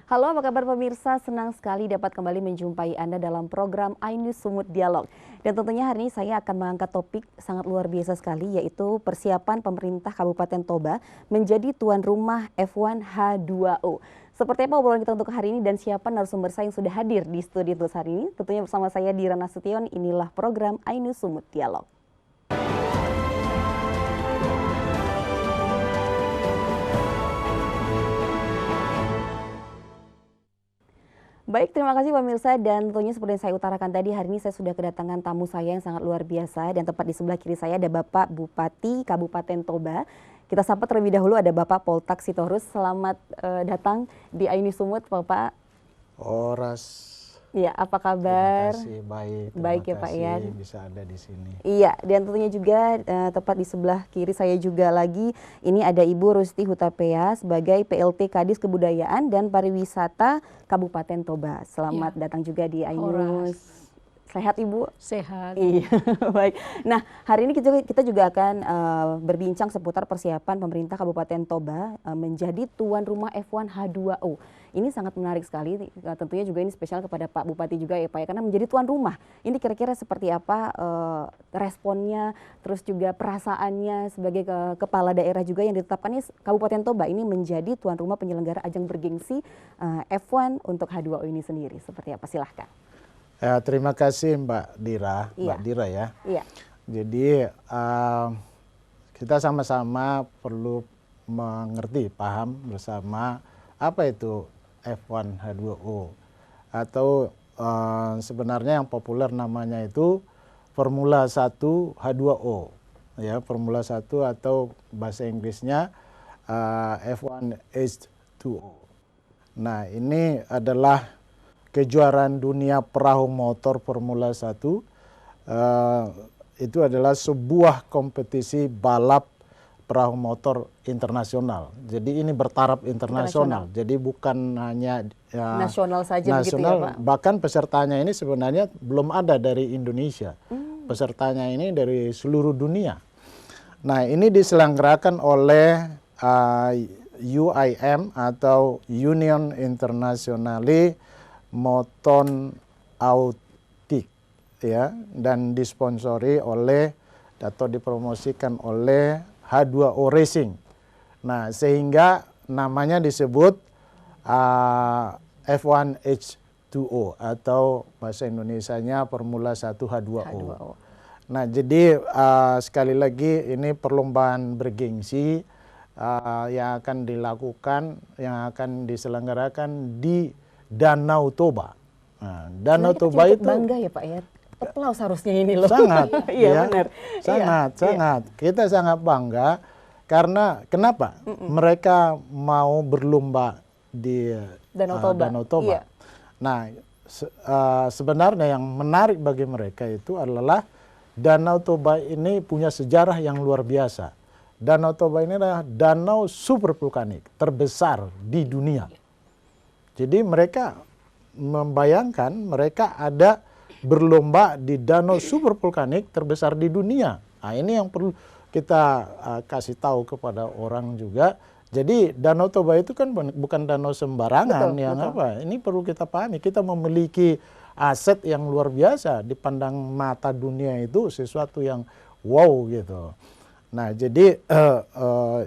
Halo, apa kabar pemirsa? Senang sekali dapat kembali menjumpai Anda dalam program iNews Sumut Dialog. Dan tentunya hari ini saya akan mengangkat topik sangat luar biasa sekali, yaitu persiapan pemerintah Kabupaten Toba menjadi tuan rumah F1 H2O. Seperti apa obrolan kita untuk hari ini dan siapa narasumber saya yang sudah hadir di studio untuk hari ini? Tentunya bersama saya Dira Nasution, inilah program iNews Sumut Dialog. Baik, terima kasih pemirsa, dan tentunya seperti yang saya utarakan tadi, hari ini saya sudah kedatangan tamu saya yang sangat luar biasa, dan tepat di sebelah kiri saya ada Bapak Bupati Kabupaten Toba. Kita sapa terlebih dahulu ada Bapak Poltak Sitorus. Selamat datang di iNews Sumut, Bapak. Oras. Iya, apa kabar? Terima kasih, baik. Baik ya Pak ya. Bisa ada di sini. Iya, dan tentunya juga tepat di sebelah kiri saya juga lagi, ini ada Ibu Rusti Hutapea sebagai PLT Kadis Kebudayaan dan Pariwisata Kabupaten Toba. Selamat datang juga di iNews. Sehat Ibu? Sehat. Iya, baik. Nah, hari ini kita juga akan berbincang seputar persiapan pemerintah Kabupaten Toba menjadi tuan rumah F1 H2O. Ini sangat menarik sekali, tentunya juga ini spesial kepada Pak Bupati juga ya Pak ya, karena menjadi tuan rumah. Ini kira-kira seperti apa responnya, terus juga perasaannya sebagai kepala daerah juga yang ditetapkan ini Kabupaten Toba ini menjadi tuan rumah penyelenggara ajang bergengsi F1 untuk H2O ini sendiri. Seperti apa? Silahkan. Terima kasih Mbak Dira, Iya. Mbak Dira ya. Iya. Jadi kita sama-sama perlu mengerti, paham bersama apa itu F1 H2O atau sebenarnya yang populer namanya itu Formula 1 H2O ya, Formula 1 atau bahasa Inggrisnya F1 H2O. Nah, ini adalah kejuaraan dunia perahu motor Formula 1. Itu adalah sebuah kompetisi balap perahu motor internasional. Jadi ini bertaraf internasional. Jadi bukan hanya nasional saja begitu ya Pak? Bahkan pesertanya ini sebenarnya belum ada dari Indonesia. Pesertanya ini dari seluruh dunia. Nah, ini diselenggarakan oleh UIM atau Union Internationale Moton Autik ya, dan disponsori oleh atau dipromosikan oleh H2O Racing. Nah, sehingga namanya disebut F1 H2O atau bahasa Indonesianya Formula 1 H2O. Nah, jadi sekali lagi ini perlombaan bergengsi yang akan dilakukan, yang akan diselenggarakan di Danau Toba. Nah, Danau Toba itu bangga ya Pak ya. Aplaus harusnya ini loh. Sangat, iya ya, benar. Sangat. Kita sangat bangga karena kenapa? Mereka mau berlomba di Danau Toba. Iya. Nah, sebenarnya yang menarik bagi mereka itu adalah Danau Toba ini punya sejarah yang luar biasa. Danau Toba ini adalah danau super vulkanik terbesar di dunia. Jadi mereka membayangkan mereka ada berlomba di danau super vulkanik terbesar di dunia. Nah, ini yang perlu kita kasih tahu kepada orang juga. Jadi Danau Toba itu kan bukan danau sembarangan. Betul. Ini perlu kita pahami. Kita memiliki aset yang luar biasa, dipandang mata dunia itu sesuatu yang wow gitu. Nah, jadi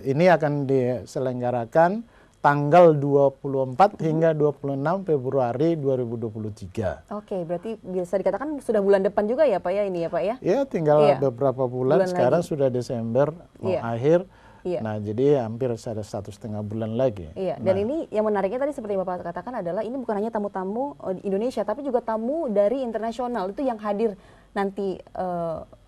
ini akan diselenggarakan tanggal 24 hingga 26 Februari 2023. Oke, berarti bisa dikatakan sudah bulan depan juga ya Pak ya ini ya Pak ya? Ya, tinggal beberapa bulan sekarang lagi. Sudah Desember mau akhir. Iya. Nah, jadi hampir ada 1,5 bulan lagi. Iya, dan ini yang menariknya tadi seperti yang Bapak katakan adalah ini bukan hanya tamu-tamu Indonesia, tapi juga tamu dari internasional itu yang hadir nanti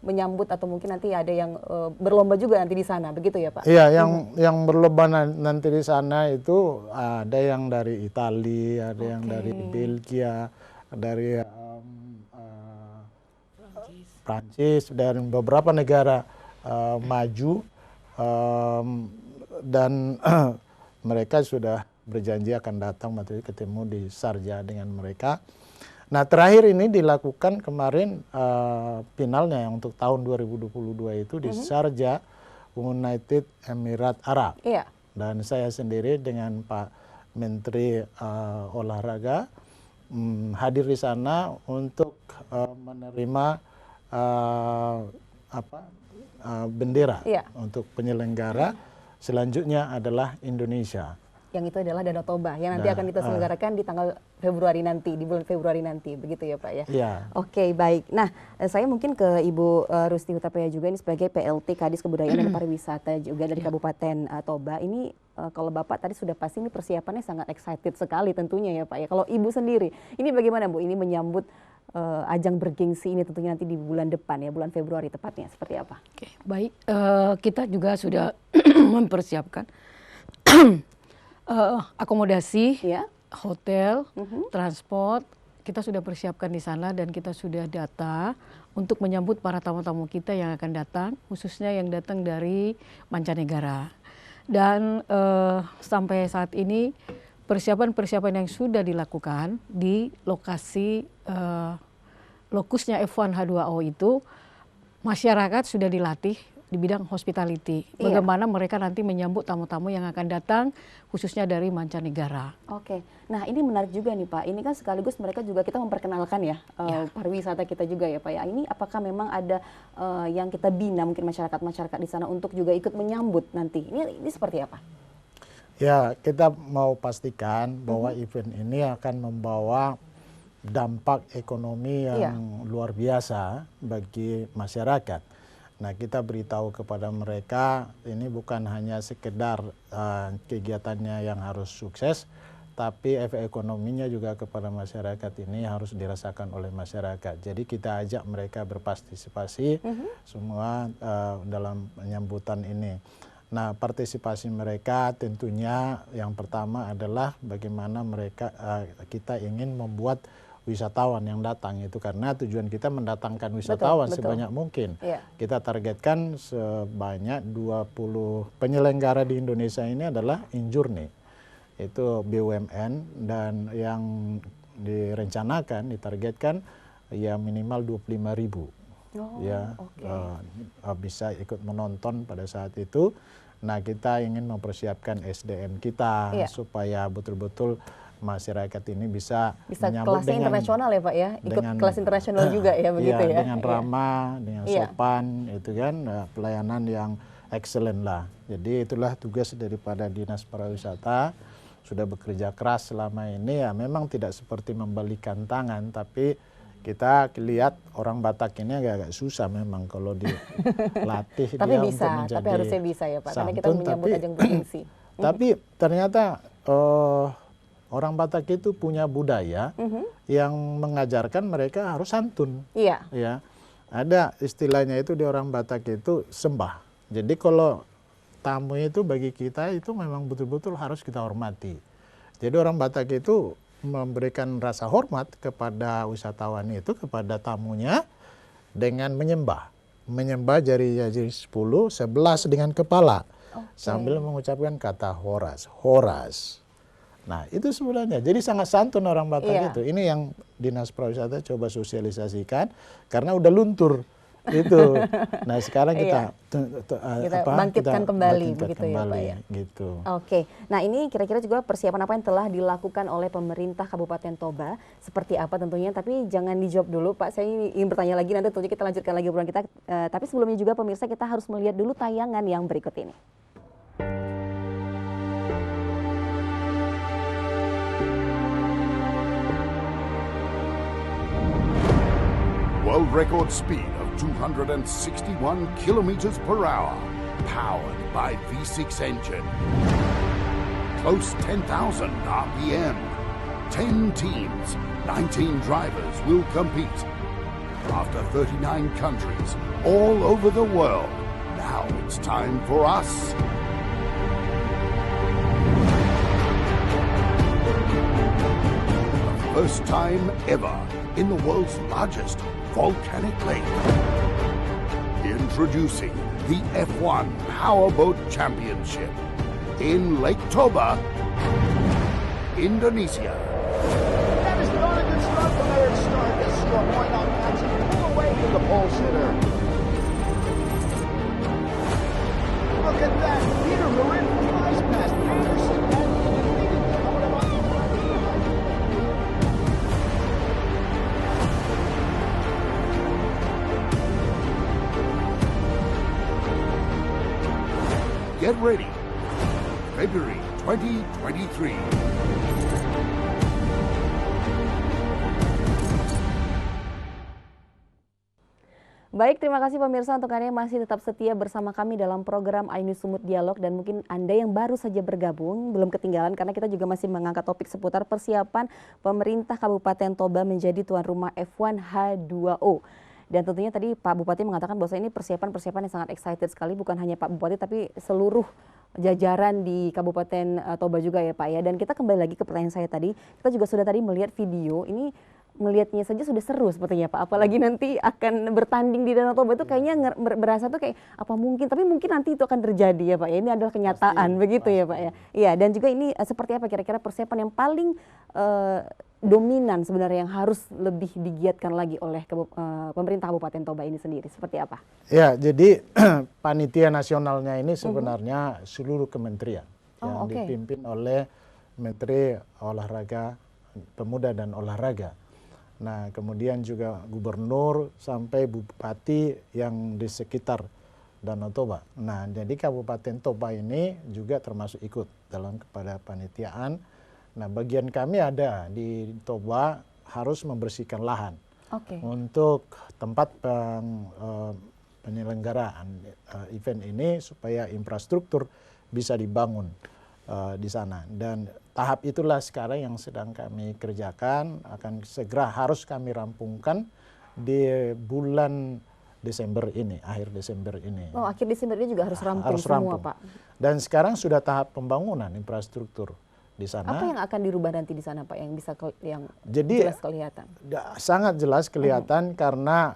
menyambut atau mungkin nanti ada yang berlomba juga nanti di sana, begitu ya Pak? Iya, yang berlomba nanti di sana itu ada yang dari Italia, ada yang dari Belgia, dari Prancis, dari beberapa negara maju. Dan mereka sudah berjanji akan datang materi ketemu di Sharjah dengan mereka. Nah, terakhir ini dilakukan kemarin finalnya yang untuk tahun 2022 itu di Sharjah, United Emirat Arab. Iya. Dan saya sendiri dengan Pak Menteri Olahraga hadir di sana untuk menerima bendera untuk penyelenggara. Selanjutnya adalah Indonesia. Yang itu adalah Danau Toba yang nanti akan kita selenggarakan di tanggal Februari nanti, di bulan Februari nanti, begitu ya Pak ya? Iya. Oke, baik. Nah, saya mungkin ke Ibu Rusti Hutapea juga ini sebagai PLT Kadis Kebudayaan dan Pariwisata juga dari Kabupaten Toba. Ini kalau Bapak tadi sudah pasti ini persiapannya sangat excited sekali tentunya ya Pak ya. Kalau Ibu sendiri, ini bagaimana Bu? Ini menyambut ajang bergengsi ini tentunya nanti di bulan depan ya, bulan Februari tepatnya, seperti apa? Oke, baik. Kita juga sudah mempersiapkan akomodasi, hotel, transport, kita sudah persiapkan di sana dan kita sudah data untuk menyambut para tamu-tamu kita yang akan datang, khususnya yang datang dari mancanegara. Dan sampai saat ini persiapan-persiapan yang sudah dilakukan di lokasi lokusnya F1 H2O itu, masyarakat sudah dilatih di bidang hospitality. Bagaimana mereka nanti menyambut tamu-tamu yang akan datang khususnya dari mancanegara. Oke, nah ini menarik juga nih Pak. Ini kan sekaligus mereka juga kita memperkenalkan ya pariwisata kita juga ya Pak ya. Ini apakah memang ada yang kita bina mungkin masyarakat di sana untuk juga ikut menyambut nanti? Ini seperti apa? Ya, kita mau pastikan bahwa event ini akan membawa dampak ekonomi yang luar biasa bagi masyarakat. Nah, kita beritahu kepada mereka ini bukan hanya sekedar kegiatannya yang harus sukses, tapi efek ekonominya juga kepada masyarakat ini harus dirasakan oleh masyarakat. Jadi kita ajak mereka berpartisipasi semua dalam penyambutan ini. Nah, partisipasi mereka tentunya yang pertama adalah bagaimana kita ingin membuat wisatawan yang datang itu, karena tujuan kita mendatangkan wisatawan sebanyak mungkin. Kita targetkan sebanyak 20 penyelenggara di Indonesia ini adalah in-journey. Itu BUMN dan yang direncanakan, ditargetkan ya minimal 25.000. Bisa ikut menonton pada saat itu. Nah, kita ingin mempersiapkan SDM kita supaya betul-betul masyarakat ini bisa menyambut kelasnya internasional ya Pak ya, ikut kelas internasional juga ya begitu ya. Dengan ramah, dengan sopan, itu kan pelayanan yang excellent lah. Jadi itulah tugas daripada Dinas Pariwisata, sudah bekerja keras selama ini ya, memang tidak seperti membalikan tangan, tapi kita lihat orang Batak ini agak susah memang kalau dilatih tapi dia bisa, untuk menjadi tapi harusnya bisa ya Pak, santun, karena kita menyambut ajang bergengsi. Tapi ternyata orang Batak itu punya budaya yang mengajarkan mereka harus santun. Ya, ada istilahnya itu di orang Batak itu sembah. Jadi kalau tamu itu bagi kita itu memang betul-betul harus kita hormati. Jadi orang Batak itu memberikan rasa hormat kepada wisatawan itu, kepada tamunya dengan menyembah. Menyembah jari-jari 10, 11 dengan kepala. Sambil mengucapkan kata horas, horas. Nah, itu sebenarnya. Jadi sangat santun orang Batak itu. Ini yang Dinas Pariwisata coba sosialisasikan karena udah luntur itu. Nah, sekarang kita bangkitkan kembali begitu ya Pak ya. Gitu. Oke. Nah, ini kira-kira juga persiapan apa yang telah dilakukan oleh pemerintah Kabupaten Toba seperti apa tentunya, tapi jangan dijawab dulu Pak. Saya ingin bertanya lagi, nanti tentunya kita lanjutkan lagi obrolan kita. Tapi sebelumnya juga pemirsa, kita harus melihat dulu tayangan yang berikut ini. World record speed of 261 kilometers per hour, powered by V6 engine. Close 10,000 RPM. 10 teams, 19 drivers will compete. After 39 countries all over the world, now it's time for us. The first time ever in the world's largest volcanic lake. Introducing the F1 Powerboat Championship in Lake Toba, Indonesia. That is not a good start from Eric Stark as point on Patsy pull away from the pole sitter. Look at that. Peter Marin flies past Anderson and defeated him. I want to get ready. February 2023. Baik, terima kasih pemirsa untuk Anda yang masih tetap setia bersama kami dalam program iNews Sumut Dialog, dan mungkin Anda yang baru saja bergabung belum ketinggalan karena kita juga masih mengangkat topik seputar persiapan pemerintah Kabupaten Toba menjadi tuan rumah F1 H2O. Dan tentunya tadi Pak Bupati mengatakan bahwa ini persiapan-persiapan yang sangat excited sekali, bukan hanya Pak Bupati tapi seluruh jajaran di Kabupaten Toba juga ya Pak ya. Dan kita kembali lagi ke pertanyaan saya tadi, kita juga sudah tadi melihat video ini, melihatnya saja sudah seru sepertinya Pak, apalagi nanti akan bertanding di Danau Toba itu kayaknya berasa tuh kayak apa mungkin, tapi mungkin nanti itu akan terjadi ya Pak ya, ini adalah kenyataan begitu ya Pak ya. Iya, dan juga ini seperti apa kira-kira persiapan yang paling dominan sebenarnya yang harus lebih digiatkan lagi oleh pemerintah Kabupaten Toba ini sendiri, seperti apa? Ya, jadi panitia nasionalnya ini sebenarnya seluruh kementerian yang dipimpin oleh Menteri Olahraga, Pemuda dan Olahraga. Nah, kemudian juga gubernur sampai bupati yang di sekitar Danau Toba. Nah, jadi Kabupaten Toba ini juga termasuk ikut dalam kepada panitiaan. Nah, bagian kami ada di Toba harus membersihkan lahan untuk tempat penyelenggaraan event ini supaya infrastruktur bisa dibangun di sana. Dan tahap itulah sekarang yang sedang kami kerjakan, akan segera harus kami rampungkan di bulan Desember ini, akhir Desember ini. Oh, akhir Desember ini juga harus rampung semua Pak. Dan sekarang sudah tahap pembangunan infrastruktur di sana. Apa yang akan dirubah nanti di sana Pak, yang bisa jadi, jelas kelihatan? Sangat jelas kelihatan karena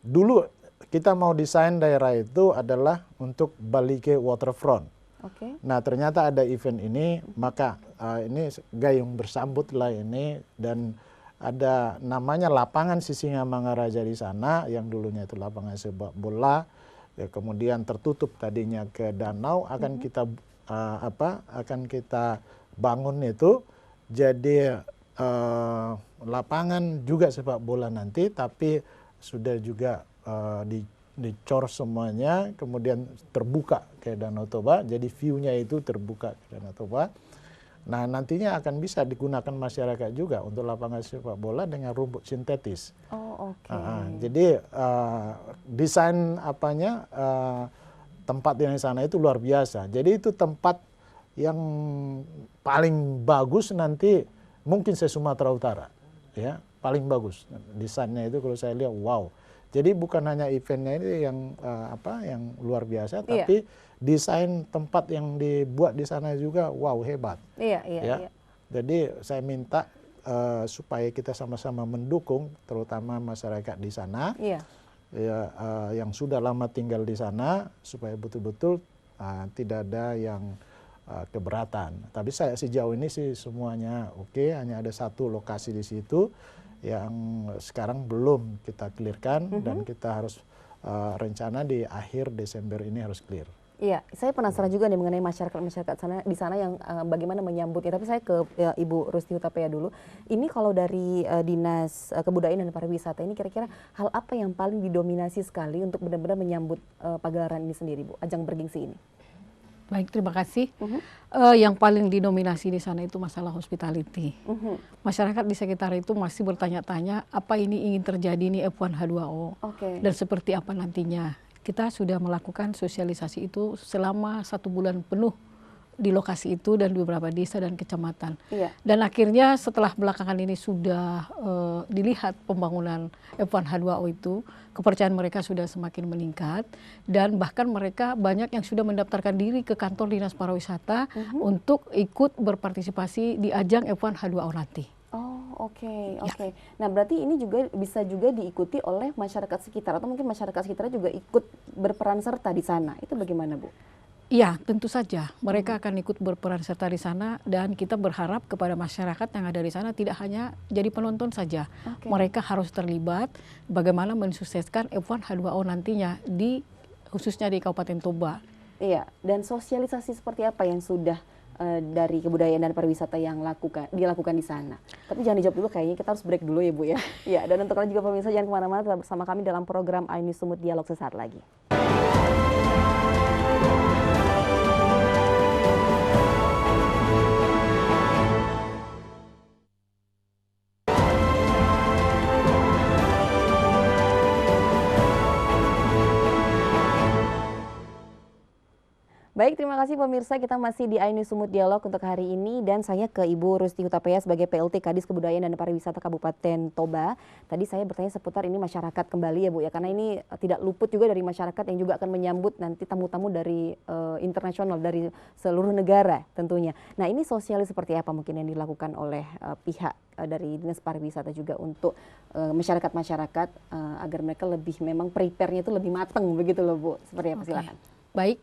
dulu kita mau desain daerah itu adalah untuk Balike Waterfront. Nah, ternyata ada event ini, maka ini gayung bersambut lah ini, dan ada namanya lapangan Sisingamangaraja di sana yang dulunya itu lapangan sepak bola, ya, kemudian tertutup tadinya ke danau, akan kita akan kita bangun itu jadi lapangan juga sepak bola nanti, tapi sudah juga dicor semuanya, kemudian terbuka ke Danau Toba, jadi view-nya itu terbuka ke Danau Toba. Nah, nantinya akan bisa digunakan masyarakat juga untuk lapangan sepak bola dengan rumput sintetis. Jadi desain tempat yang di sana itu luar biasa. Jadi itu tempat yang paling bagus nanti mungkin se-Sumatera Utara, ya, paling bagus desainnya itu kalau saya lihat, wow. Jadi bukan hanya eventnya ini yang yang luar biasa, tapi desain tempat yang dibuat di sana juga wow, hebat. Iya. Jadi saya minta supaya kita sama-sama mendukung, terutama masyarakat di sana, yang sudah lama tinggal di sana, supaya betul-betul tidak ada yang keberatan. Tapi saya sejauh ini sih semuanya oke, hanya ada satu lokasi di situ yang sekarang belum kita clearkan, dan kita harus rencana di akhir Desember ini harus clear. Iya, saya penasaran juga nih mengenai masyarakat di sana yang bagaimana menyambutnya. Tapi saya ke Ibu Rusti Hutapea dulu. Ini kalau dari Dinas Kebudayaan dan Pariwisata ini kira-kira hal apa yang paling didominasi sekali untuk benar-benar menyambut pagelaran ini sendiri, Bu, ajang bergengsi ini? Baik, terima kasih. Yang paling didominasi di sana itu masalah hospitality. Masyarakat di sekitar itu masih bertanya-tanya apa ini ingin terjadi nih F1 H2O dan seperti apa nantinya. Kita sudah melakukan sosialisasi itu selama 1 bulan penuh di lokasi itu dan di beberapa desa dan kecamatan. Dan akhirnya setelah belakangan ini sudah dilihat pembangunan F1 H2O itu, kepercayaan mereka sudah semakin meningkat, dan bahkan mereka banyak yang sudah mendaftarkan diri ke kantor Dinas Pariwisata untuk ikut berpartisipasi di ajang F1 H2O nanti. Oke. Nah, berarti ini juga bisa juga diikuti oleh masyarakat sekitar, atau mungkin masyarakat sekitar juga ikut berperan serta di sana. Itu bagaimana, Bu? Iya, tentu saja mereka akan ikut berperan serta di sana, dan kita berharap kepada masyarakat yang ada di sana tidak hanya jadi penonton saja. Mereka harus terlibat bagaimana mensukseskan F1 H2O nantinya khususnya di Kabupaten Toba. Iya, dan sosialisasi seperti apa yang sudah dari Kebudayaan dan Pariwisata yang dilakukan di sana? Tapi jangan dijawab dulu, kayaknya kita harus break dulu ya, Bu ya. Ya, dan untuk kalian juga pemirsa jangan kemana-mana, tetap bersama kami dalam program iNews Sumut Dialog sesaat lagi. Baik, terima kasih pemirsa. Kita masih di iNews Sumut Dialog untuk hari ini dan saya ke Ibu Rusti Hutapea sebagai PLT Kadis Kebudayaan dan Pariwisata Kabupaten Toba. Tadi saya bertanya seputar ini masyarakat kembali ya Bu ya, karena ini tidak luput juga dari masyarakat yang juga akan menyambut nanti tamu-tamu dari internasional dari seluruh negara tentunya. Nah, ini sosialis seperti apa mungkin yang dilakukan oleh pihak dari Dinas Pariwisata juga untuk masyarakat-masyarakat agar mereka lebih memang prepare-nya itu lebih matang begitu loh Bu. Seperti apa, silakan. Baik.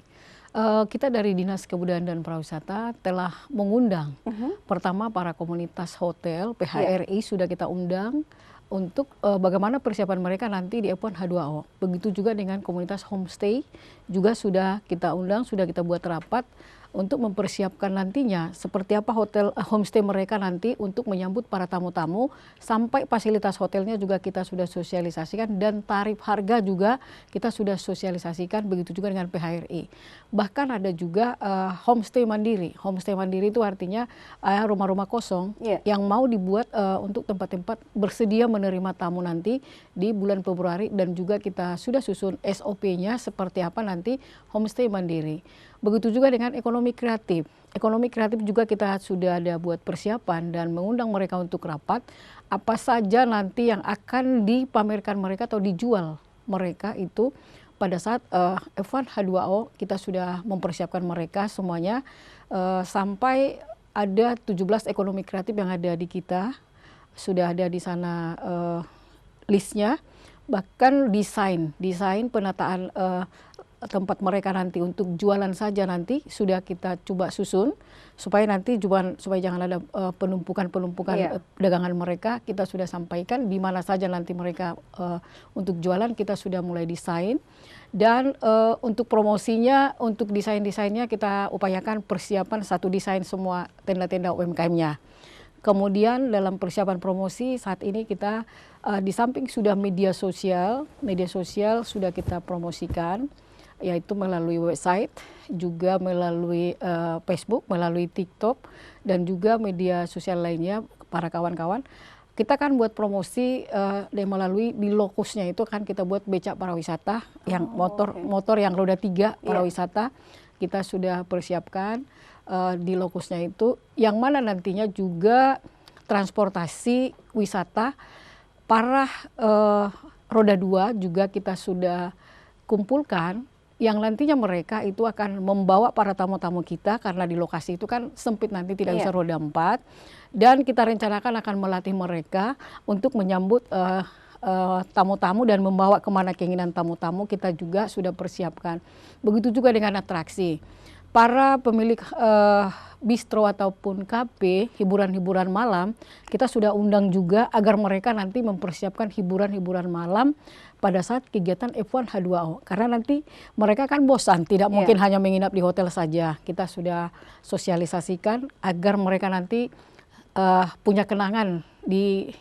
Kita dari Dinas Kebudayaan dan Pariwisata telah mengundang pertama para komunitas hotel PHRI sudah kita undang untuk bagaimana persiapan mereka nanti di F1 H2O. Begitu juga dengan komunitas homestay juga sudah kita undang, sudah kita buat rapat untuk mempersiapkan nantinya seperti apa hotel homestay mereka nanti untuk menyambut para tamu-tamu, sampai fasilitas hotelnya juga kita sudah sosialisasikan dan tarif harga juga kita sudah sosialisasikan, begitu juga dengan PHRI. Bahkan ada juga homestay mandiri. Homestay mandiri itu artinya rumah-rumah kosong yang mau dibuat untuk tempat-tempat bersedia menerima tamu nanti di bulan Februari, dan juga kita sudah susun SOP-nya seperti apa nanti homestay mandiri. Begitu juga dengan ekonomi kreatif. Ekonomi kreatif juga kita sudah ada buat persiapan dan mengundang mereka untuk rapat. Apa saja nanti yang akan dipamerkan mereka atau dijual mereka itu pada saat F1 H2O kita sudah mempersiapkan mereka semuanya sampai ada 17 ekonomi kreatif yang ada di kita. Sudah ada di sana listnya, bahkan desain penataan tempat mereka nanti untuk jualan saja nanti sudah kita coba susun supaya nanti supaya jangan ada penumpukan dagangan mereka. Kita sudah sampaikan di mana saja nanti mereka untuk jualan, kita sudah mulai desain. Dan untuk promosinya, untuk desainnya kita upayakan persiapan satu desain semua tenda-tenda UMKM-nya. Kemudian dalam persiapan promosi saat ini kita di samping sudah media sosial sudah kita promosikan, yaitu melalui website, juga melalui Facebook, melalui TikTok, dan juga media sosial lainnya para kawan-kawan. Kita kan buat promosi melalui di lokusnya itu kan kita buat becak pariwisata yang motor yang roda 3 pariwisata. Kita sudah persiapkan di lokusnya itu, yang mana nantinya juga transportasi wisata para roda 2 juga kita sudah kumpulkan, yang nantinya mereka itu akan membawa para tamu-tamu kita, karena di lokasi itu kan sempit nanti tidak bisa roda 4, dan kita rencanakan akan melatih mereka untuk menyambut tamu-tamu dan membawa kemana keinginan tamu-tamu. Kita juga sudah persiapkan. Begitu juga dengan atraksi. Para pemilik bistro ataupun kafe, hiburan-hiburan malam, kita sudah undang juga agar mereka nanti mempersiapkan hiburan-hiburan malam pada saat kegiatan F1 H2O. Karena nanti mereka kan bosan, tidak mungkin hanya menginap di hotel saja. Kita sudah sosialisasikan agar mereka nanti punya kenangan di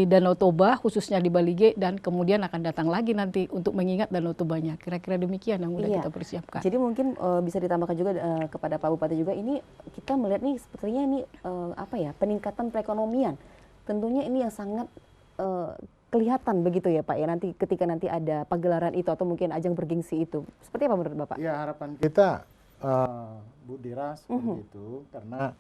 Danau Toba, khususnya di Balige, dan kemudian akan datang lagi nanti untuk mengingat Danau Tobanya. Kira-kira demikian yang sudah kita persiapkan. Jadi mungkin bisa ditambahkan juga kepada Pak Bupati juga, ini kita melihat nih sepertinya ini peningkatan perekonomian. Tentunya ini yang sangat kelihatan begitu ya Pak ya, nanti ketika nanti ada pagelaran itu atau mungkin ajang bergengsi itu. Seperti apa menurut Bapak? Ya, harapan kita Bu Dira seperti itu, karena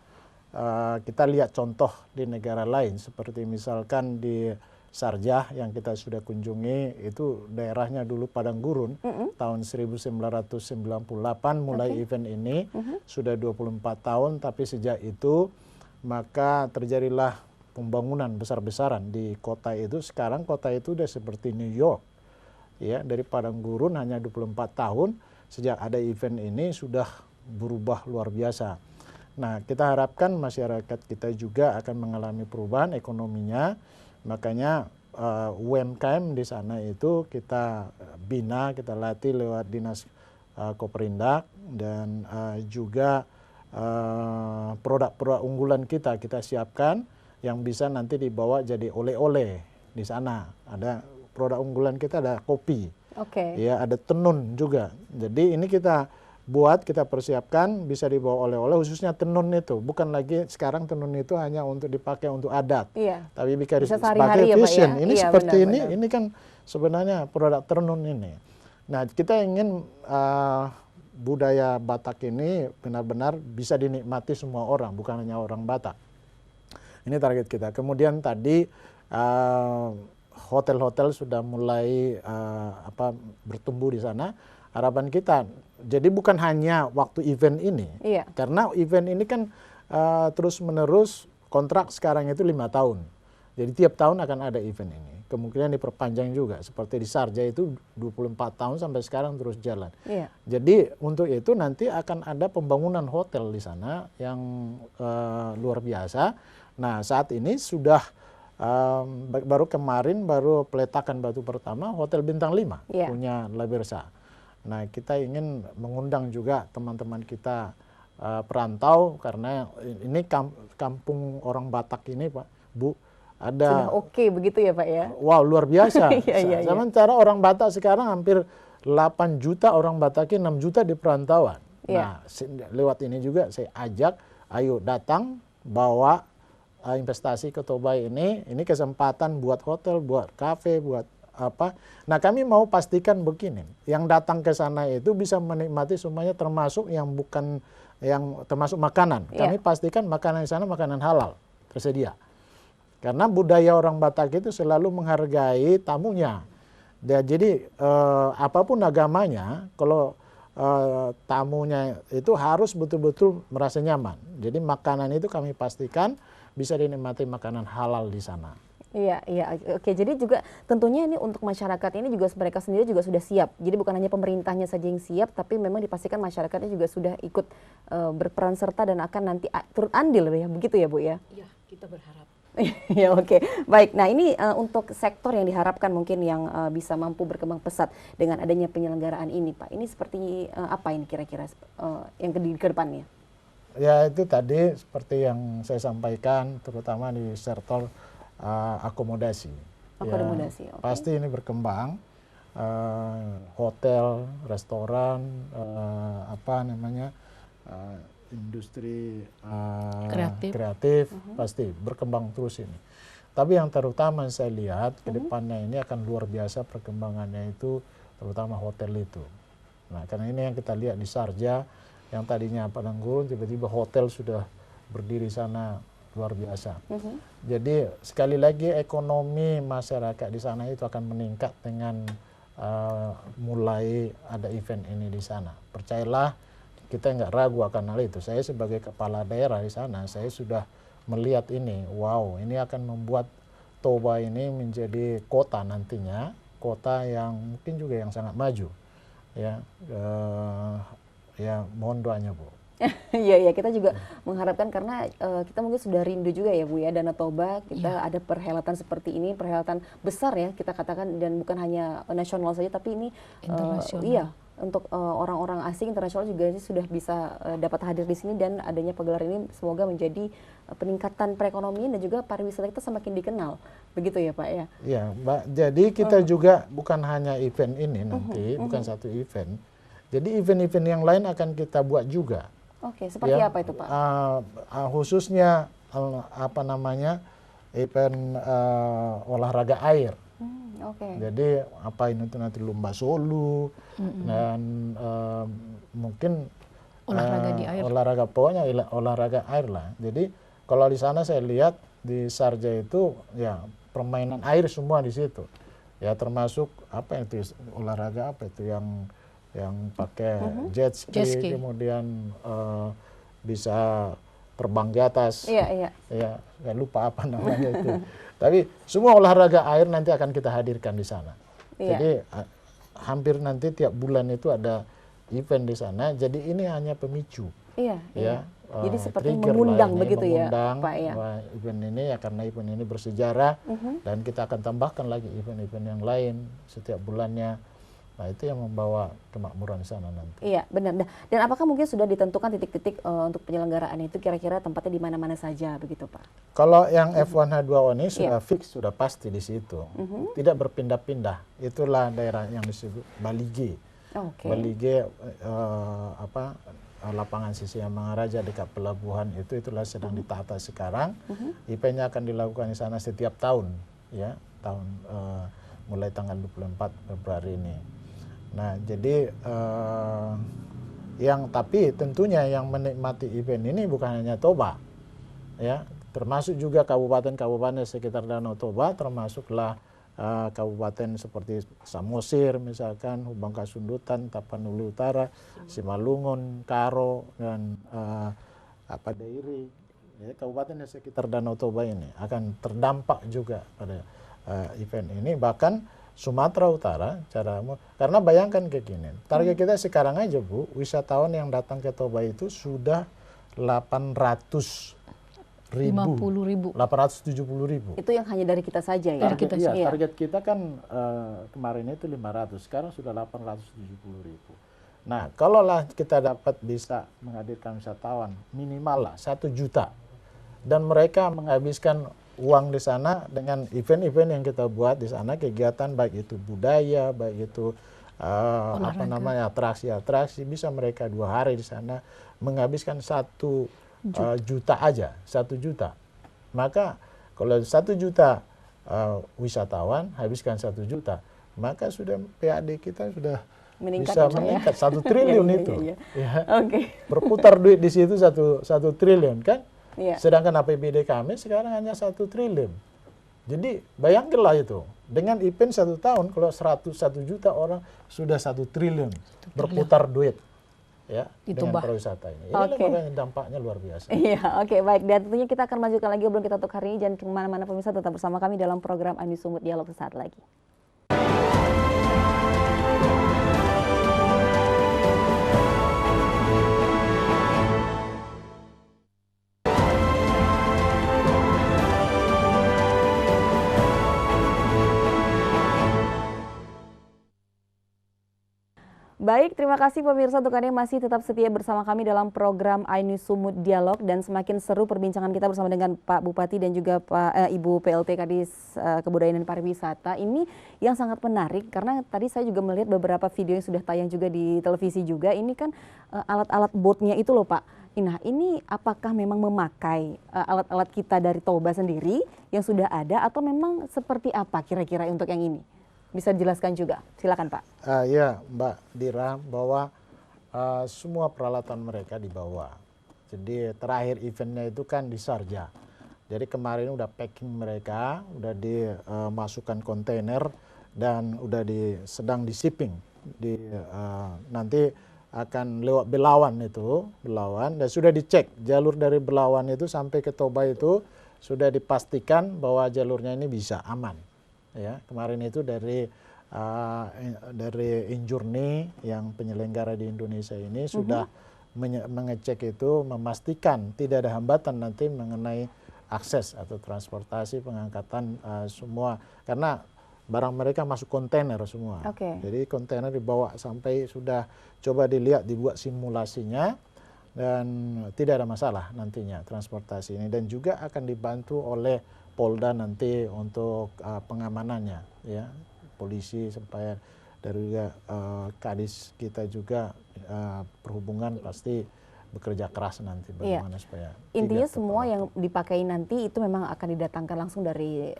kita lihat contoh di negara lain seperti misalkan di Sharjah yang kita sudah kunjungi, itu daerahnya dulu padang gurun. Tahun 1998 mulai event ini, sudah 24 tahun, tapi sejak itu maka terjadilah pembangunan besar-besaran di kota itu. Sekarang kota itu udah seperti New York. Ya, dari padang gurun hanya 24 tahun sejak ada event ini sudah berubah luar biasa. Nah, kita harapkan masyarakat kita juga akan mengalami perubahan ekonominya. Makanya UMKM di sana itu kita bina, kita latih lewat Dinas Koperindak, dan juga produk-produk unggulan kita siapkan yang bisa nanti dibawa jadi oleh-oleh di sana. Ada produk unggulan kita, ada kopi, ya, ada tenun juga. Jadi ini kita buat, kita persiapkan bisa dibawa oleh-oleh, khususnya tenun itu. Bukan lagi sekarang tenun itu hanya untuk dipakai untuk adat, tapi bisa dipakai fashion. Ini seperti benar. Ini kan sebenarnya produk tenun ini. Nah, kita ingin budaya Batak ini benar-benar bisa dinikmati semua orang, bukan hanya orang Batak. Ini target kita. Kemudian tadi hotel-hotel sudah mulai bertumbuh di sana. Harapan kita, jadi bukan hanya waktu event ini, karena event ini kan terus-menerus kontrak sekarang itu 5 tahun. Jadi tiap tahun akan ada event ini. Kemungkinan diperpanjang juga, seperti di Sarja itu 24 tahun sampai sekarang terus jalan. Jadi untuk itu nanti akan ada pembangunan hotel di sana yang luar biasa. Nah saat ini sudah baru kemarin baru peletakan batu pertama Hotel Bintang 5 punya La Bersa. Nah kita ingin mengundang juga teman-teman kita perantau, karena ini kampung orang Batak ini Pak, Bu, ada sudah oke begitu ya Pak ya? Wow luar biasa. Sementara orang Batak sekarang hampir 8 juta orang Batak, 6 juta di perantauan. Nah lewat ini juga saya ajak, ayo datang bawa investasi ke Toba ini kesempatan buat hotel, buat kafe, buat apa. Nah kami mau pastikan begini, yang datang ke sana itu bisa menikmati semuanya, termasuk yang bukan, yang termasuk makanan. Kami pastikan makanan di sana makanan halal tersedia. Karena budaya orang Batak itu selalu menghargai tamunya. Jadi apapun agamanya, kalau tamunya itu harus betul-betul merasa nyaman. Jadi makanan itu kami pastikan bisa dinikmati makanan halal di sana. Iya, oke. Jadi juga tentunya ini untuk masyarakat ini juga mereka sendiri juga sudah siap. Jadi bukan hanya pemerintahnya saja yang siap, tapi memang dipastikan masyarakatnya juga sudah ikut berperan serta dan akan nanti turut andil ya, begitu ya Bu ya? Iya, kita berharap. Ya oke. Baik, nah ini untuk sektor yang diharapkan mungkin yang bisa mampu berkembang pesat dengan adanya penyelenggaraan ini Pak. Ini seperti apa ini kira-kira yang ke depannya? Ya itu tadi seperti yang saya sampaikan, terutama di sektor akomodasi. Akomodasi, ya, pasti ini berkembang, hotel, restoran, industri kreatif pasti berkembang terus ini. Tapi yang terutama saya lihat ke depannya ini akan luar biasa perkembangannya itu, terutama hotel itu. Nah karena ini yang kita lihat di Sarja, yang tadinya padang gurun tiba-tiba hotel sudah berdiri sana, luar biasa. Jadi sekali lagi ekonomi masyarakat di sana itu akan meningkat dengan mulai ada event ini di sana. Percayalah, kita nggak ragu akan hal itu. Saya sebagai kepala daerah di sana, saya sudah melihat ini. Wow, ini akan membuat Toba ini menjadi kota nantinya, kota yang mungkin juga yang sangat maju. Ya, mohon doanya Bu. Iya, kita juga mengharapkan karena kita mungkin sudah rindu juga ya Bu ya, Danau Toba, kita ada perhelatan seperti ini, perhelatan besar ya kita katakan, dan bukan hanya nasional saja tapi ini internasional. Untuk orang-orang asing internasional juga sudah bisa dapat hadir di sini, dan adanya pegelaran ini semoga menjadi peningkatan perekonomian dan juga pariwisata kita semakin dikenal. Begitu ya Pak ya? Iya Mbak, jadi kita juga bukan hanya event ini nanti, bukan satu event. Jadi event-event yang lain akan kita buat juga. Oke, seperti apa itu Pak? Khususnya event olahraga air. Jadi apa ini tuh nanti lomba solo dan mungkin olahraga di air. Olahraga air lah. Jadi kalau di sana saya lihat di Sarja itu ya permainan air semua di situ. Ya termasuk apa itu olahraga apa itu yang pakai jet ski, kemudian bisa terbang di atas. Iya. Ya, nggak lupa apa namanya itu. Tapi semua olahraga air nanti akan kita hadirkan di sana. Jadi hampir nanti tiap bulan itu ada event di sana. Jadi ini hanya pemicu. Iya. Jadi seperti mengundang begitu ya, Pak ya. Event ini ya, karena event ini bersejarah dan kita akan tambahkan lagi event-event yang lain setiap bulannya. Nah itu yang membawa kemakmuran di sana nanti. Iya benar. Dan apakah mungkin sudah ditentukan titik-titik untuk penyelenggaraan itu kira-kira tempatnya di mana-mana saja begitu Pak? Kalau yang F1 H2O ini sudah fix, sudah pasti di situ. Tidak berpindah-pindah. Itulah daerah yang disebut Balige. Balige lapangan Sisinga Mangaraja dekat pelabuhan itulah sedang ditata sekarang. Eventnya akan dilakukan di sana setiap tahun, ya mulai tanggal 24 Februari ini. Nah, jadi Yang tapi tentunya yang menikmati event ini bukan hanya Toba, ya, termasuk juga kabupaten-kabupaten sekitar Danau Toba, termasuklah kabupaten seperti Samosir misalkan, Hubang Kasundutan, Tapanuli Utara, Simalungun, Karo, dan Dairi, ya, kabupaten di sekitar Danau Toba ini akan terdampak juga pada event ini. Bahkan Sumatera Utara, karena bayangkan kayak gini, target kita sekarang aja Bu, wisatawan yang datang ke Toba itu sudah 800.000. 50.000. 870.000. Itu yang hanya dari kita saja ya? Dari kita Iya, target kita kan kemarin itu 500, sekarang sudah 870.000. Nah, kalaulah kita dapat bisa menghadirkan wisatawan minimal lah 1 juta, dan mereka menghabiskan uang di sana dengan event-event yang kita buat di sana, kegiatan baik itu budaya, baik itu atraksi-atraksi, bisa mereka 2 hari di sana menghabiskan 1 juta aja, 1 juta. Maka kalau 1 juta wisatawan habiskan 1 juta, maka sudah PAD kita sudah bisa meningkat 1 triliun itu. Ya. Berputar duit di situ 1 triliun kan. Sedangkan APBD kami sekarang hanya 1 triliun. Jadi bayangkanlah itu, dengan event 1 tahun kalau 101 juta orang sudah 1 triliun berputar duit. Ya, dengan pariwisata ini. Ini dampaknya luar biasa. Iya, oke, baik. Dan tentunya kita akan lanjutkan lagi obrolan kita untuk hari ini. Jangan kemana-mana pemirsa, tetap bersama kami dalam program Anu Sumut Dialog sesaat lagi. Baik, terima kasih pemirsa untuk Anda yang masih tetap setia bersama kami dalam program Anu Sumut Dialog, dan semakin seru perbincangan kita bersama dengan Pak Bupati dan juga Ibu PLT Kadis Kebudayaan dan Pariwisata. Ini yang sangat menarik karena tadi saya juga melihat beberapa video yang sudah tayang juga di televisi juga. Ini kan alat-alat boatnya itu loh Pak. Nah, ini apakah memang memakai alat-alat kita dari Toba sendiri yang sudah ada, atau memang seperti apa kira-kira untuk yang ini? Bisa dijelaskan juga, silakan Pak. Ya Mbak Dira, bahwa semua peralatan mereka dibawa. Jadi terakhir eventnya itu kan di Sarja. Jadi kemarin udah packing mereka, udah dimasukkan kontainer dan udah sedang di shipping. Nanti akan lewat Belawan dan sudah dicek jalur dari Belawan itu sampai ke Toba itu sudah dipastikan bahwa jalurnya ini bisa aman. Ya, kemarin itu dari Injourney yang penyelenggara di Indonesia ini sudah mengecek itu, memastikan tidak ada hambatan nanti mengenai akses atau transportasi pengangkatan semua, karena barang mereka masuk kontainer semua. Jadi kontainer dibawa sampai sudah coba dibuat simulasinya, dan tidak ada masalah nantinya transportasi ini, dan juga akan dibantu oleh Polda nanti untuk pengamanannya, ya, polisi supaya dari juga Kadis kita juga perhubungan pasti bekerja keras nanti bagaimana supaya intinya semua yang dipakai nanti itu memang akan didatangkan langsung dari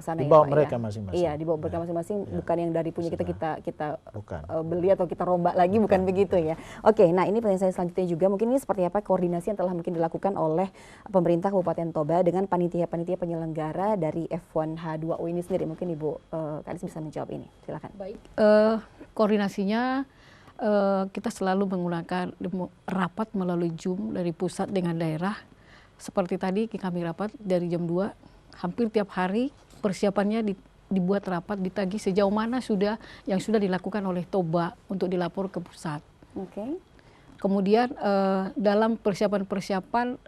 sana, dibawa ya Pak, mereka ya? masing-masing. Iya, dibawa mereka masing-masing, bukan yang dari punya kita beli atau kita rombak lagi, bukan begitu ya. Oke, nah ini pertanyaan saya selanjutnya juga, mungkin ini seperti apa koordinasi yang telah mungkin dilakukan oleh pemerintah Kabupaten Toba dengan panitia-panitia penyelenggara dari F1 H2O ini sendiri? Mungkin Ibu Kadis bisa menjawab ini, silakan. Baik, koordinasinya kita selalu menggunakan rapat melalui Zoom dari pusat dengan daerah. Seperti tadi kami rapat dari jam 2, hampir tiap hari persiapannya dibuat rapat, ditagih sejauh mana yang sudah dilakukan oleh Toba untuk dilapor ke pusat. Kemudian dalam persiapan-persiapan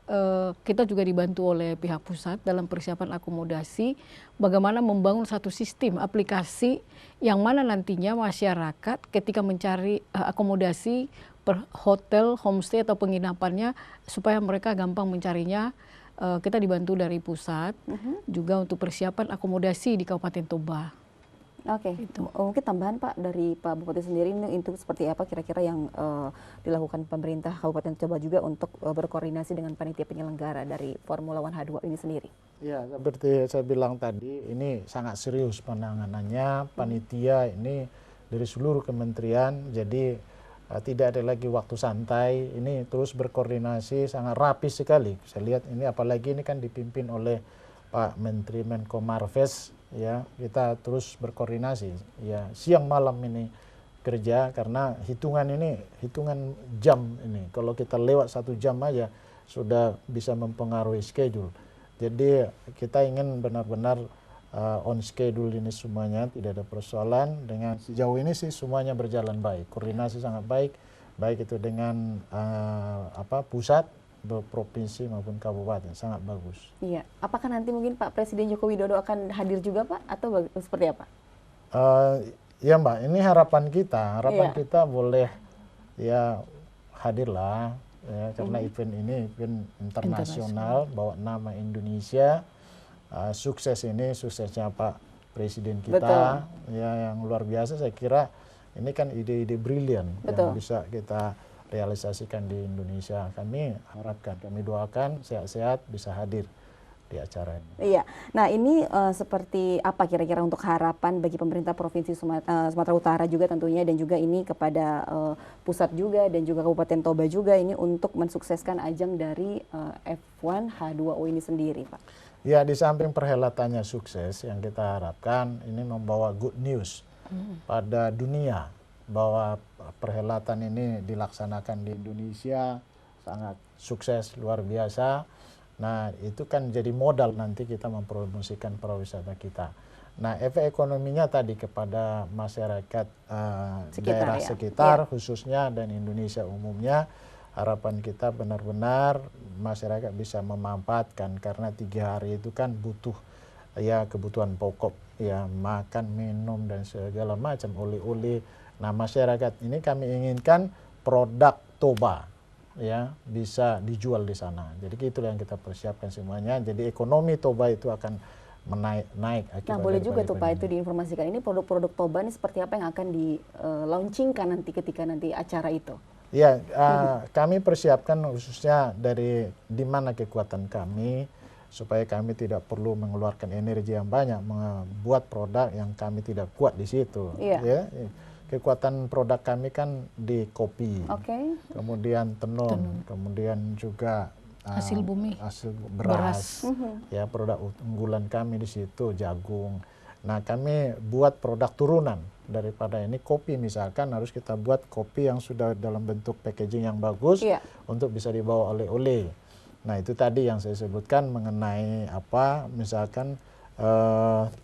kita juga dibantu oleh pihak pusat dalam persiapan akomodasi, bagaimana membangun satu sistem aplikasi yang mana nantinya masyarakat ketika mencari akomodasi per hotel, homestay atau penginapannya, supaya mereka gampang mencarinya. Kita dibantu dari pusat juga untuk persiapan akomodasi di Kabupaten Toba. Mungkin tambahan Pak dari Pak Bupati sendiri, ini itu seperti apa kira-kira yang dilakukan pemerintah Kabupaten Toba juga untuk berkoordinasi dengan panitia penyelenggara dari Formula One H2 ini sendiri? Ya, seperti saya bilang tadi, ini sangat serius penanganannya. Panitia ini dari seluruh kementerian, jadi tidak ada lagi waktu santai, ini terus berkoordinasi sangat rapi sekali. Saya lihat ini apalagi ini kan dipimpin oleh Pak Menteri Menko Marves, ya kita terus berkoordinasi, ya siang malam ini kerja karena hitungan jam ini. Kalau kita lewat 1 jam aja sudah bisa mempengaruhi schedule. Jadi kita ingin benar-benar on schedule ini semuanya, tidak ada persoalan. Dengan sejauh ini sih semuanya berjalan baik, koordinasi sangat baik, baik itu dengan pusat, provinsi maupun kabupaten, sangat bagus. Iya, apakah nanti mungkin Pak Presiden Joko Widodo akan hadir juga Pak, atau seperti apa? Ya Mbak, ini harapan kita boleh ya hadirlah, ya, karena event ini event internasional, bawa nama Indonesia. Sukses ini suksesnya Pak Presiden kita, ya yang luar biasa. Saya kira ini kan ide-ide brilian yang bisa kita realisasikan di Indonesia. Kami harapkan, kami doakan sehat-sehat bisa hadir di acara ini. Iya, nah ini seperti apa kira-kira untuk harapan bagi pemerintah Provinsi Sumatera Utara juga tentunya, dan juga ini kepada pusat juga dan juga Kabupaten Toba juga ini untuk mensukseskan ajang dari F1 H2O ini sendiri Pak? Ya, di samping perhelatannya sukses, yang kita harapkan ini membawa good news pada dunia bahwa perhelatan ini dilaksanakan di Indonesia sangat sukses, luar biasa. Nah, itu kan jadi modal nanti kita mempromosikan pariwisata kita. Nah, efek ekonominya tadi kepada masyarakat daerah sekitar khususnya dan Indonesia umumnya. Harapan kita benar-benar masyarakat bisa memanfaatkan, karena 3 hari itu kan butuh ya kebutuhan pokok, ya makan, minum dan segala macam, oleh-oleh. Nah, masyarakat ini kami inginkan produk Toba ya bisa dijual di sana. Jadi itulah yang kita persiapkan semuanya. Jadi ekonomi Toba itu akan naik. Nah, boleh juga tuh Pak itu diinformasikan, ini produk-produk Toba ini seperti apa yang akan di launchingkan nanti ketika nanti acara itu? Ya, kami persiapkan khususnya dari di mana kekuatan kami, supaya kami tidak perlu mengeluarkan energi yang banyak membuat produk yang kami tidak kuat di situ. Ya, kekuatan produk kami kan di kopi, kemudian tenun, kemudian juga hasil bumi, hasil beras. Ya, produk unggulan kami di situ jagung. Nah, kami buat produk turunan daripada ini. Kopi misalkan harus kita buat kopi yang sudah dalam bentuk packaging yang bagus untuk bisa dibawa oleh-oleh. Nah, itu tadi yang saya sebutkan mengenai misalkan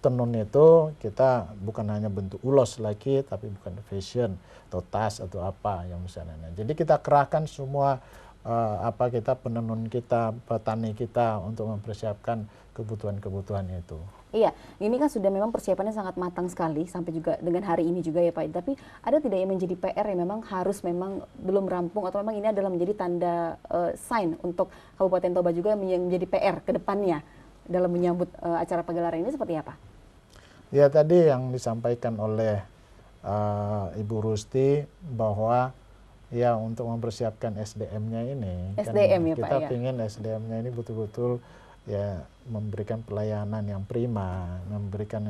tenun itu kita bukan hanya bentuk ulos lagi, tapi bukan fashion atau tas atau apa yang misalnya. Jadi kita kerahkan semua kita penenun kita, petani kita untuk mempersiapkan kebutuhan-kebutuhan itu. Iya, ini kan sudah memang persiapannya sangat matang sekali sampai juga dengan hari ini juga ya Pak. Tapi ada tidak yang menjadi PR yang memang harus belum rampung, atau memang ini adalah menjadi tanda sign untuk Kabupaten Toba juga yang menjadi PR ke depannya dalam menyambut acara pagelaran ini seperti apa? Ya, tadi yang disampaikan oleh Ibu Rusti bahwa ya untuk mempersiapkan SDM-nya ini, SDM ya Pak, kita ingin SDM-nya ini betul-betul ya memberikan pelayanan yang prima, memberikan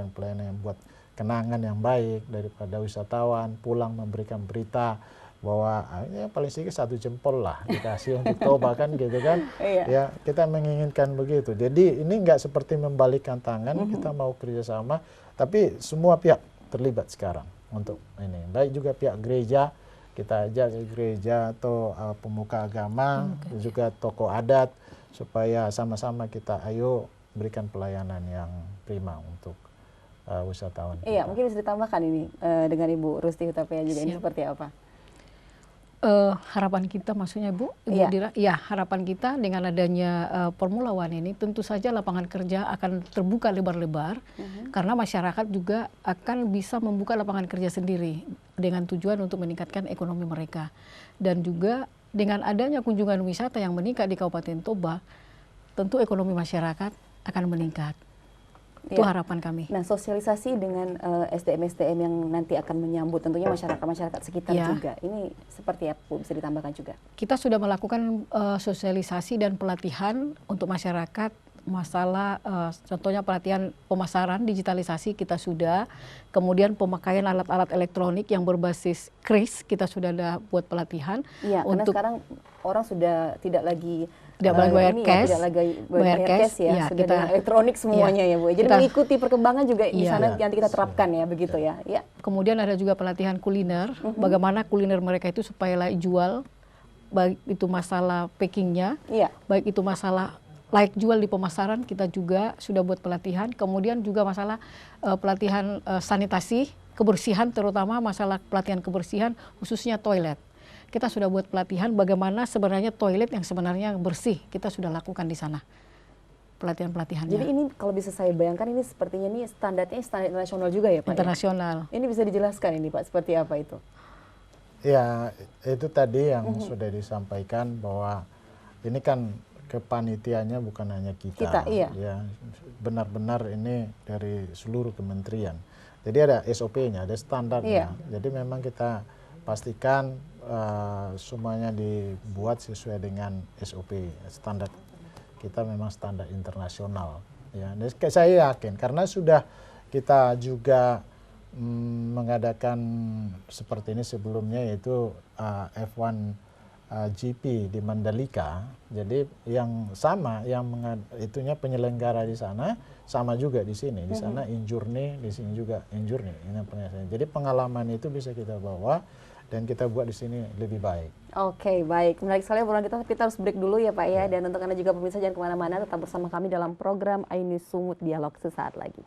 pelayanan yang buat kenangan yang baik daripada wisatawan pulang memberikan berita bahwa ya paling sedikit 1 jempol lah dikasih untuk Toba kan gitu kan. Ya, kita menginginkan begitu. Jadi ini enggak seperti membalikkan tangan, kita mau kerjasama, tapi semua pihak terlibat sekarang untuk ini. Baik juga pihak gereja, kita ajak ke gereja atau pemuka agama, juga tokoh adat, supaya sama-sama kita berikan pelayanan yang prima untuk wisatawan. Iya, mungkin bisa ditambahkan ini dengan Ibu Rusti Hutapea juga. Ini seperti apa? Harapan kita maksudnya Bu Dira, ya harapan kita dengan adanya Formula One ini tentu saja lapangan kerja akan terbuka lebar-lebar, karena masyarakat juga akan bisa membuka lapangan kerja sendiri dengan tujuan untuk meningkatkan ekonomi mereka. Dan juga dengan adanya kunjungan wisata yang meningkat di Kabupaten Toba, tentu ekonomi masyarakat akan meningkat. Itu harapan kami. Nah, sosialisasi dengan SDM-SDM yang nanti akan menyambut tentunya masyarakat sekitar juga. Ini seperti apa Bu, bisa ditambahkan juga? Kita sudah melakukan sosialisasi dan pelatihan untuk masyarakat masalah contohnya pelatihan pemasaran digitalisasi kita sudah, kemudian pemakaian alat-alat elektronik yang berbasis kris kita sudah ada buat pelatihan. Iya, karena sekarang orang sudah tidak lagi bayar cash, tidak lagi bayar cash ya, ya sudah kita, dengan elektronik semuanya ya Bu. Jadi kita, mengikuti perkembangan juga di iya, sana nanti kita terapkan ya begitu ya. Ya. Kemudian ada juga pelatihan kuliner, bagaimana kuliner mereka itu supaya layak jual, baik itu masalah packingnya, Iya. baik itu masalah layak jual di pemasaran, kita juga sudah buat pelatihan. Kemudian juga masalah pelatihan sanitasi, kebersihan, terutama masalah pelatihan kebersihan khususnya toilet. Kita sudah buat pelatihan bagaimana sebenarnya toilet yang sebenarnya bersih, kita sudah lakukan di sana pelatihan-pelatihannya. Jadi ini kalau bisa saya bayangkan ini sepertinya ini standarnya standar internasional juga ya Pak? Internasional. Ya? Ini bisa dijelaskan ini Pak seperti apa itu? Ya, itu tadi yang sudah disampaikan bahwa ini kan kepanitianya bukan hanya kita, iya. ya, benar-benar ini dari seluruh kementerian. Jadi ada SOP-nya, ada standarnya. Iya. Jadi memang kita pastikan semuanya dibuat sesuai dengan SOP, standar kita memang standar internasional. Ya, dan saya yakin karena sudah kita juga mengadakan seperti ini sebelumnya yaitu F1 GP di Mandalika. Jadi yang sama yang itunya penyelenggara di sana sama juga di sini. Di sana in-journey, di sini juga in-journey. Jadi pengalaman itu bisa kita bawa dan kita buat di sini lebih baik. Oke, baik. Menarik sekali obrolan kita, tapi kita harus break dulu ya Pak ya. Dan untuk Anda juga pemirsa jangan kemana-mana, tetap bersama kami dalam program Ainu Sumut Dialog sesaat lagi.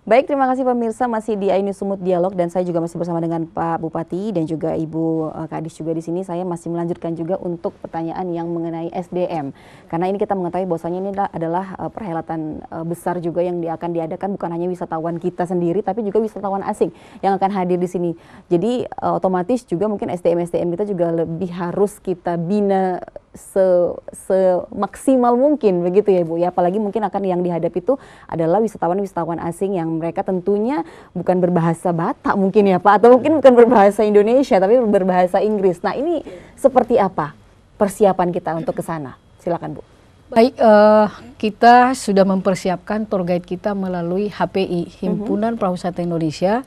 Baik, terima kasih pemirsa, masih di Ainu Sumut Dialog dan saya juga masih bersama dengan Pak Bupati dan juga Ibu Kadis juga di sini. Saya masih melanjutkan juga untuk pertanyaan yang mengenai SDM. Karena ini kita mengetahui bahwasanya ini adalah perhelatan besar juga yang akan diadakan bukan hanya wisatawan kita sendiri tapi juga wisatawan asing yang akan hadir di sini. Jadi otomatis juga mungkin SDM kita juga lebih harus kita bina semaksimal mungkin begitu ya Bu ya, apalagi mungkin akan yang dihadapi itu adalah wisatawan asing yang mereka tentunya bukan berbahasa Batak mungkin ya Pak, atau mungkin bukan berbahasa Indonesia tapi berbahasa Inggris. Nah ini seperti apa persiapan kita untuk ke sana? Silakan Bu. Baik, kita sudah mempersiapkan tour guide kita melalui HPI, Himpunan Pariwisata Indonesia.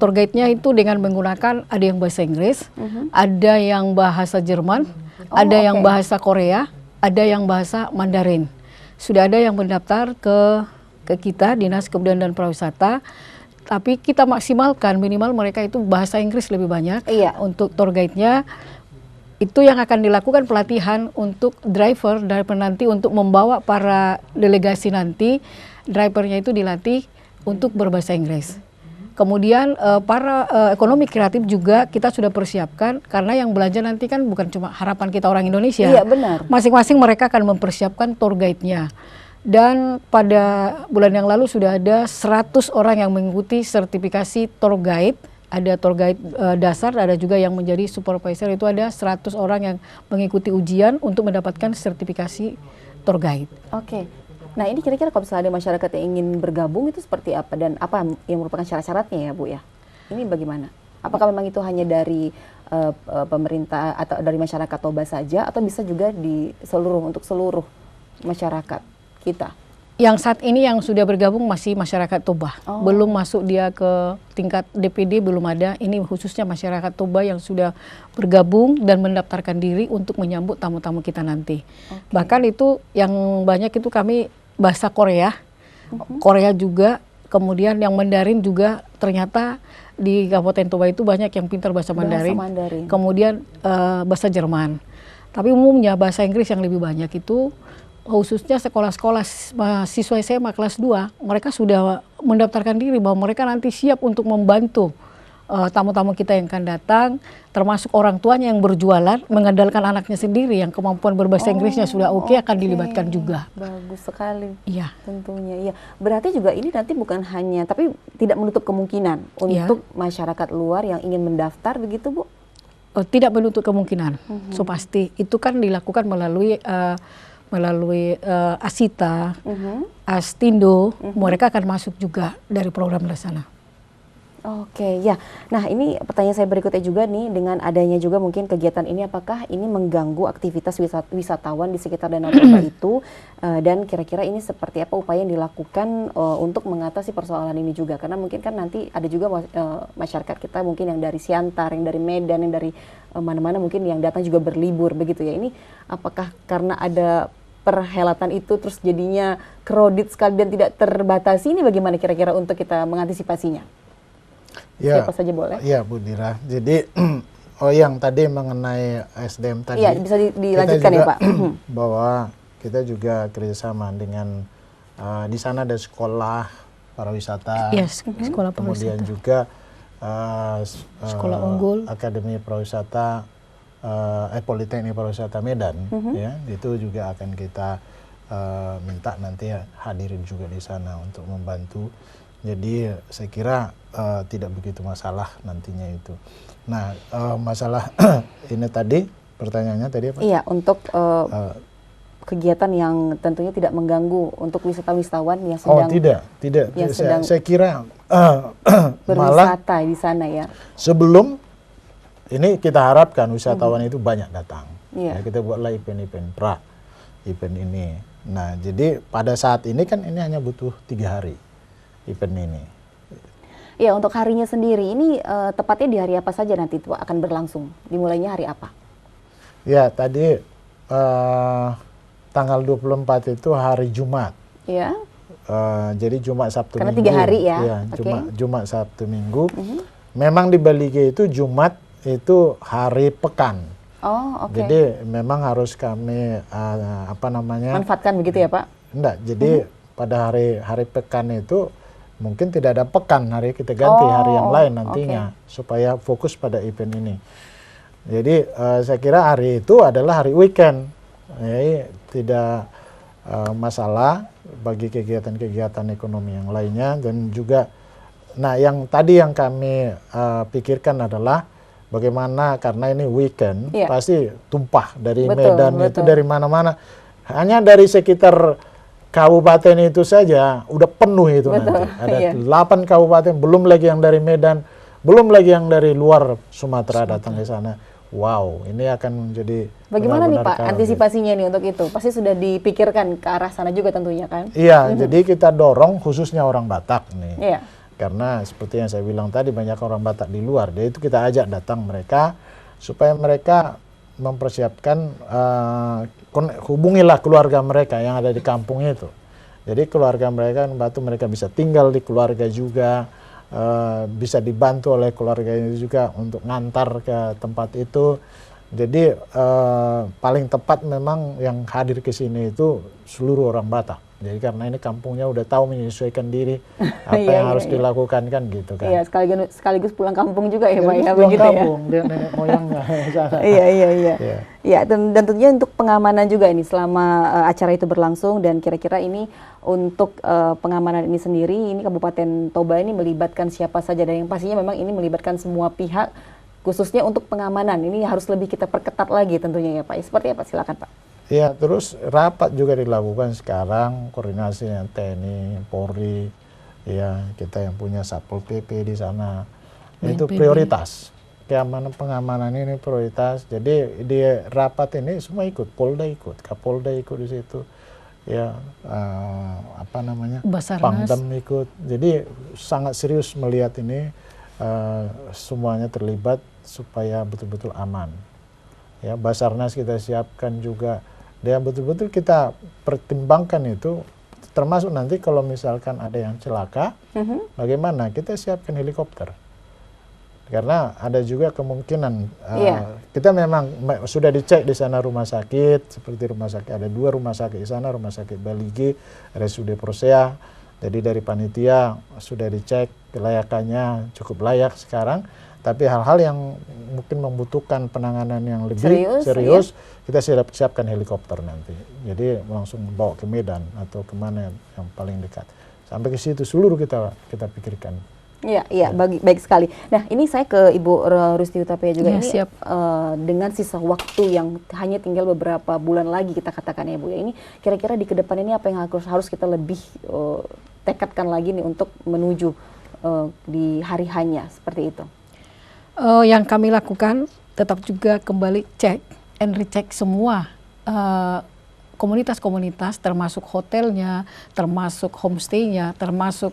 Tour guide-nya itu dengan menggunakan ada yang bahasa Inggris, ada yang bahasa Jerman, ada yang bahasa Korea, ada yang bahasa Mandarin. Sudah ada yang mendaftar ke kita, Dinas Kebudayaan dan Pariwisata, tapi kita maksimalkan minimal mereka itu bahasa Inggris lebih banyak. Iya. Untuk tour guide-nya itu yang akan dilakukan pelatihan untuk driver nanti untuk membawa para delegasi nanti, drivernya itu dilatih untuk berbahasa Inggris. Kemudian para ekonomi kreatif juga kita sudah persiapkan karena yang belanja nanti kan bukan cuma harapan kita orang Indonesia. Iya benar. Masing-masing mereka akan mempersiapkan tour guide-nya. Dan pada bulan yang lalu sudah ada 100 orang yang mengikuti sertifikasi tour guide. Ada tour guide dasar, ada juga yang menjadi supervisor, itu ada 100 orang yang mengikuti ujian untuk mendapatkan sertifikasi tour guide. Oke. Nah ini kira-kira kalau misalnya ada masyarakat yang ingin bergabung itu seperti apa dan apa yang merupakan syarat-syaratnya ya Bu ya? Ini bagaimana? Apakah memang itu hanya dari pemerintah atau dari masyarakat Toba saja atau bisa juga untuk seluruh masyarakat kita? Yang saat ini yang sudah bergabung masih masyarakat Toba, belum masuk dia ke tingkat DPD, belum ada. Ini khususnya masyarakat Toba yang sudah bergabung dan mendaftarkan diri untuk menyambut tamu-tamu kita nanti. Bahkan itu yang banyak itu kami bahasa Korea, Korea juga, kemudian yang Mandarin juga ternyata di Kabupaten Toba itu banyak yang pintar bahasa Mandarin. Kemudian bahasa Jerman. Tapi umumnya bahasa Inggris yang lebih banyak itu khususnya sekolah-sekolah mahasiswa SMA kelas 2, mereka sudah mendaftarkan diri bahwa mereka nanti siap untuk membantu tamu-tamu kita yang akan datang, termasuk orang tuanya yang berjualan, mengandalkan anaknya sendiri yang kemampuan berbahasa Inggrisnya sudah oke, akan dilibatkan juga. Bagus sekali. Iya. Tentunya, iya. Berarti juga ini nanti bukan hanya, tapi tidak menutup kemungkinan untuk masyarakat luar yang ingin mendaftar begitu Bu? tidak menutup kemungkinan. So pasti itu kan dilakukan melalui Asita, Astindo, mereka akan masuk juga dari program di sana. Oke, ya. Nah, ini pertanyaan saya berikutnya juga nih, dengan adanya juga mungkin kegiatan ini, apakah ini mengganggu aktivitas wisatawan di sekitar Danau Toba itu, dan kira-kira ini seperti apa upaya yang dilakukan untuk mengatasi persoalan ini juga? Karena mungkin kan nanti ada juga masyarakat kita mungkin yang dari Siantar, yang dari Medan, yang dari mana-mana mungkin yang datang juga berlibur begitu ya. Ini apakah karena ada perhelatan itu terus jadinya crowded sekali dan tidak terbatasi, ini bagaimana kira-kira untuk kita mengantisipasinya? Ya, Siapa saja boleh? Ya, Bu Dira. Jadi, yang tadi mengenai SDM tadi, iya, bisa dilanjutkan kita juga, ya Pak. bahwa kita juga kerjasama dengan di sana ada sekolah pariwisata, Yes, sekolah kemudian pariwisata. juga Sekolah unggul, Akademi Pariwisata, Politeknik Pariwisata Medan, ya, itu juga akan kita minta nanti hadirin juga di sana untuk membantu. Jadi saya kira tidak begitu masalah nantinya itu. Nah, masalah ini tadi pertanyaannya tadi apa? Iya, untuk kegiatan yang tentunya tidak mengganggu untuk wisatawan yang sedang tidak. yang sedang Saya kira malah berwisata di sana ya. sebelum ini kita harapkan wisatawan itu banyak datang. Iya. Ya, kita buatlah event-event event ini. Nah, jadi pada saat ini kan ini hanya butuh 3 hari event ini. Ya, untuk harinya sendiri ini tepatnya di hari apa saja nanti itu akan berlangsung? Dimulainya hari apa? Ya, tadi tanggal 24 itu hari Jumat. Ya. Jadi Jumat, Sabtu, Karena Minggu. 3 hari ya. Ya, Oke. Jumat, Sabtu, Minggu. Memang di Bali G itu Jumat itu hari pekan. Oh, oke. Jadi memang harus kami Manfaatkan begitu ya Pak? enggak. Jadi pada hari pekan itu mungkin tidak ada pekan, hari kita ganti hari yang lain nantinya supaya fokus pada event ini. Jadi saya kira hari itu adalah hari weekend. Jadi tidak masalah bagi kegiatan-kegiatan ekonomi yang lainnya. Dan juga nah yang tadi yang kami pikirkan adalah bagaimana, karena ini weekend pasti tumpah dari Medan itu dari mana-mana. Hanya dari sekitar kabupaten itu saja udah penuh itu nanti. Ada 8 kabupaten, belum lagi yang dari Medan, belum lagi yang dari luar Sumatera datang ke sana. Wow, ini akan menjadi Bagaimana nih benar-benar Pak antisipasinya nih untuk itu? Pasti sudah dipikirkan ke arah sana juga tentunya kan? Iya, jadi kita dorong khususnya orang Batak nih. Iya. Karena seperti yang saya bilang tadi, banyak orang Batak di luar. Jadi itu kita ajak datang mereka supaya mereka mempersiapkan, hubungilah keluarga mereka yang ada di kampung itu. Jadi keluarga mereka bantu mereka bisa tinggal di keluarga juga, bisa dibantu oleh keluarga itu juga untuk ngantar ke tempat itu. Jadi paling tepat memang yang hadir ke sini itu seluruh orang Batak. Jadi karena ini kampungnya udah tahu menyesuaikan diri apa yang harus dilakukan kan gitu kan. Iya, sekaligus pulang kampung juga ya Pak ya, Pulang begitu kampung, ya. dia nenek moyangnya. Iya. Ya, dan tentunya untuk pengamanan juga ini selama acara itu berlangsung, dan kira-kira ini untuk pengamanan ini sendiri, ini Kabupaten Toba ini melibatkan siapa saja, dan yang pastinya memang ini melibatkan semua pihak, khususnya untuk pengamanan ini harus lebih kita perketat lagi tentunya ya Pak. Seperti apa? Silakan Pak. Ya, terus rapat juga dilakukan sekarang, koordinasi dengan TNI, Polri, ya kita yang punya Satpol PP di sana. Itu prioritas. Keamanan pengamanan ini prioritas. Jadi di rapat ini semua ikut, Polda ikut, Kapolda ikut di situ. Ya, Basarnas. Pangdam ikut. Jadi sangat serius melihat ini, semuanya terlibat supaya betul-betul aman. Ya, Basarnas kita siapkan juga. Dan betul-betul kita pertimbangkan itu, termasuk nanti kalau misalkan ada yang celaka, bagaimana kita siapkan helikopter. Karena ada juga kemungkinan, kita memang sudah dicek di sana rumah sakit, seperti rumah sakit, ada 2 rumah sakit di sana, rumah sakit Bali G, RSUD Persea. Jadi dari panitia sudah dicek kelayakannya cukup layak sekarang. Tapi hal-hal yang mungkin membutuhkan penanganan yang lebih serius kita siapkan helikopter nanti. Jadi langsung bawa ke Medan atau kemana yang paling dekat. Sampai ke situ seluruh kita pikirkan Iya, iya, baik sekali. Nah, ini saya ke Ibu Rusti Hutapea juga. Ya, Ini siap. dengan sisa waktu yang hanya tinggal beberapa bulan lagi kita katakan ya Bu ya. Ini kira-kira di kedepan ini apa yang harus kita lebih tekadkan lagi nih untuk menuju di hari hanya seperti itu? Yang kami lakukan tetap juga kembali cek and recheck semua komunitas-komunitas, termasuk hotelnya, termasuk homestay-nya, termasuk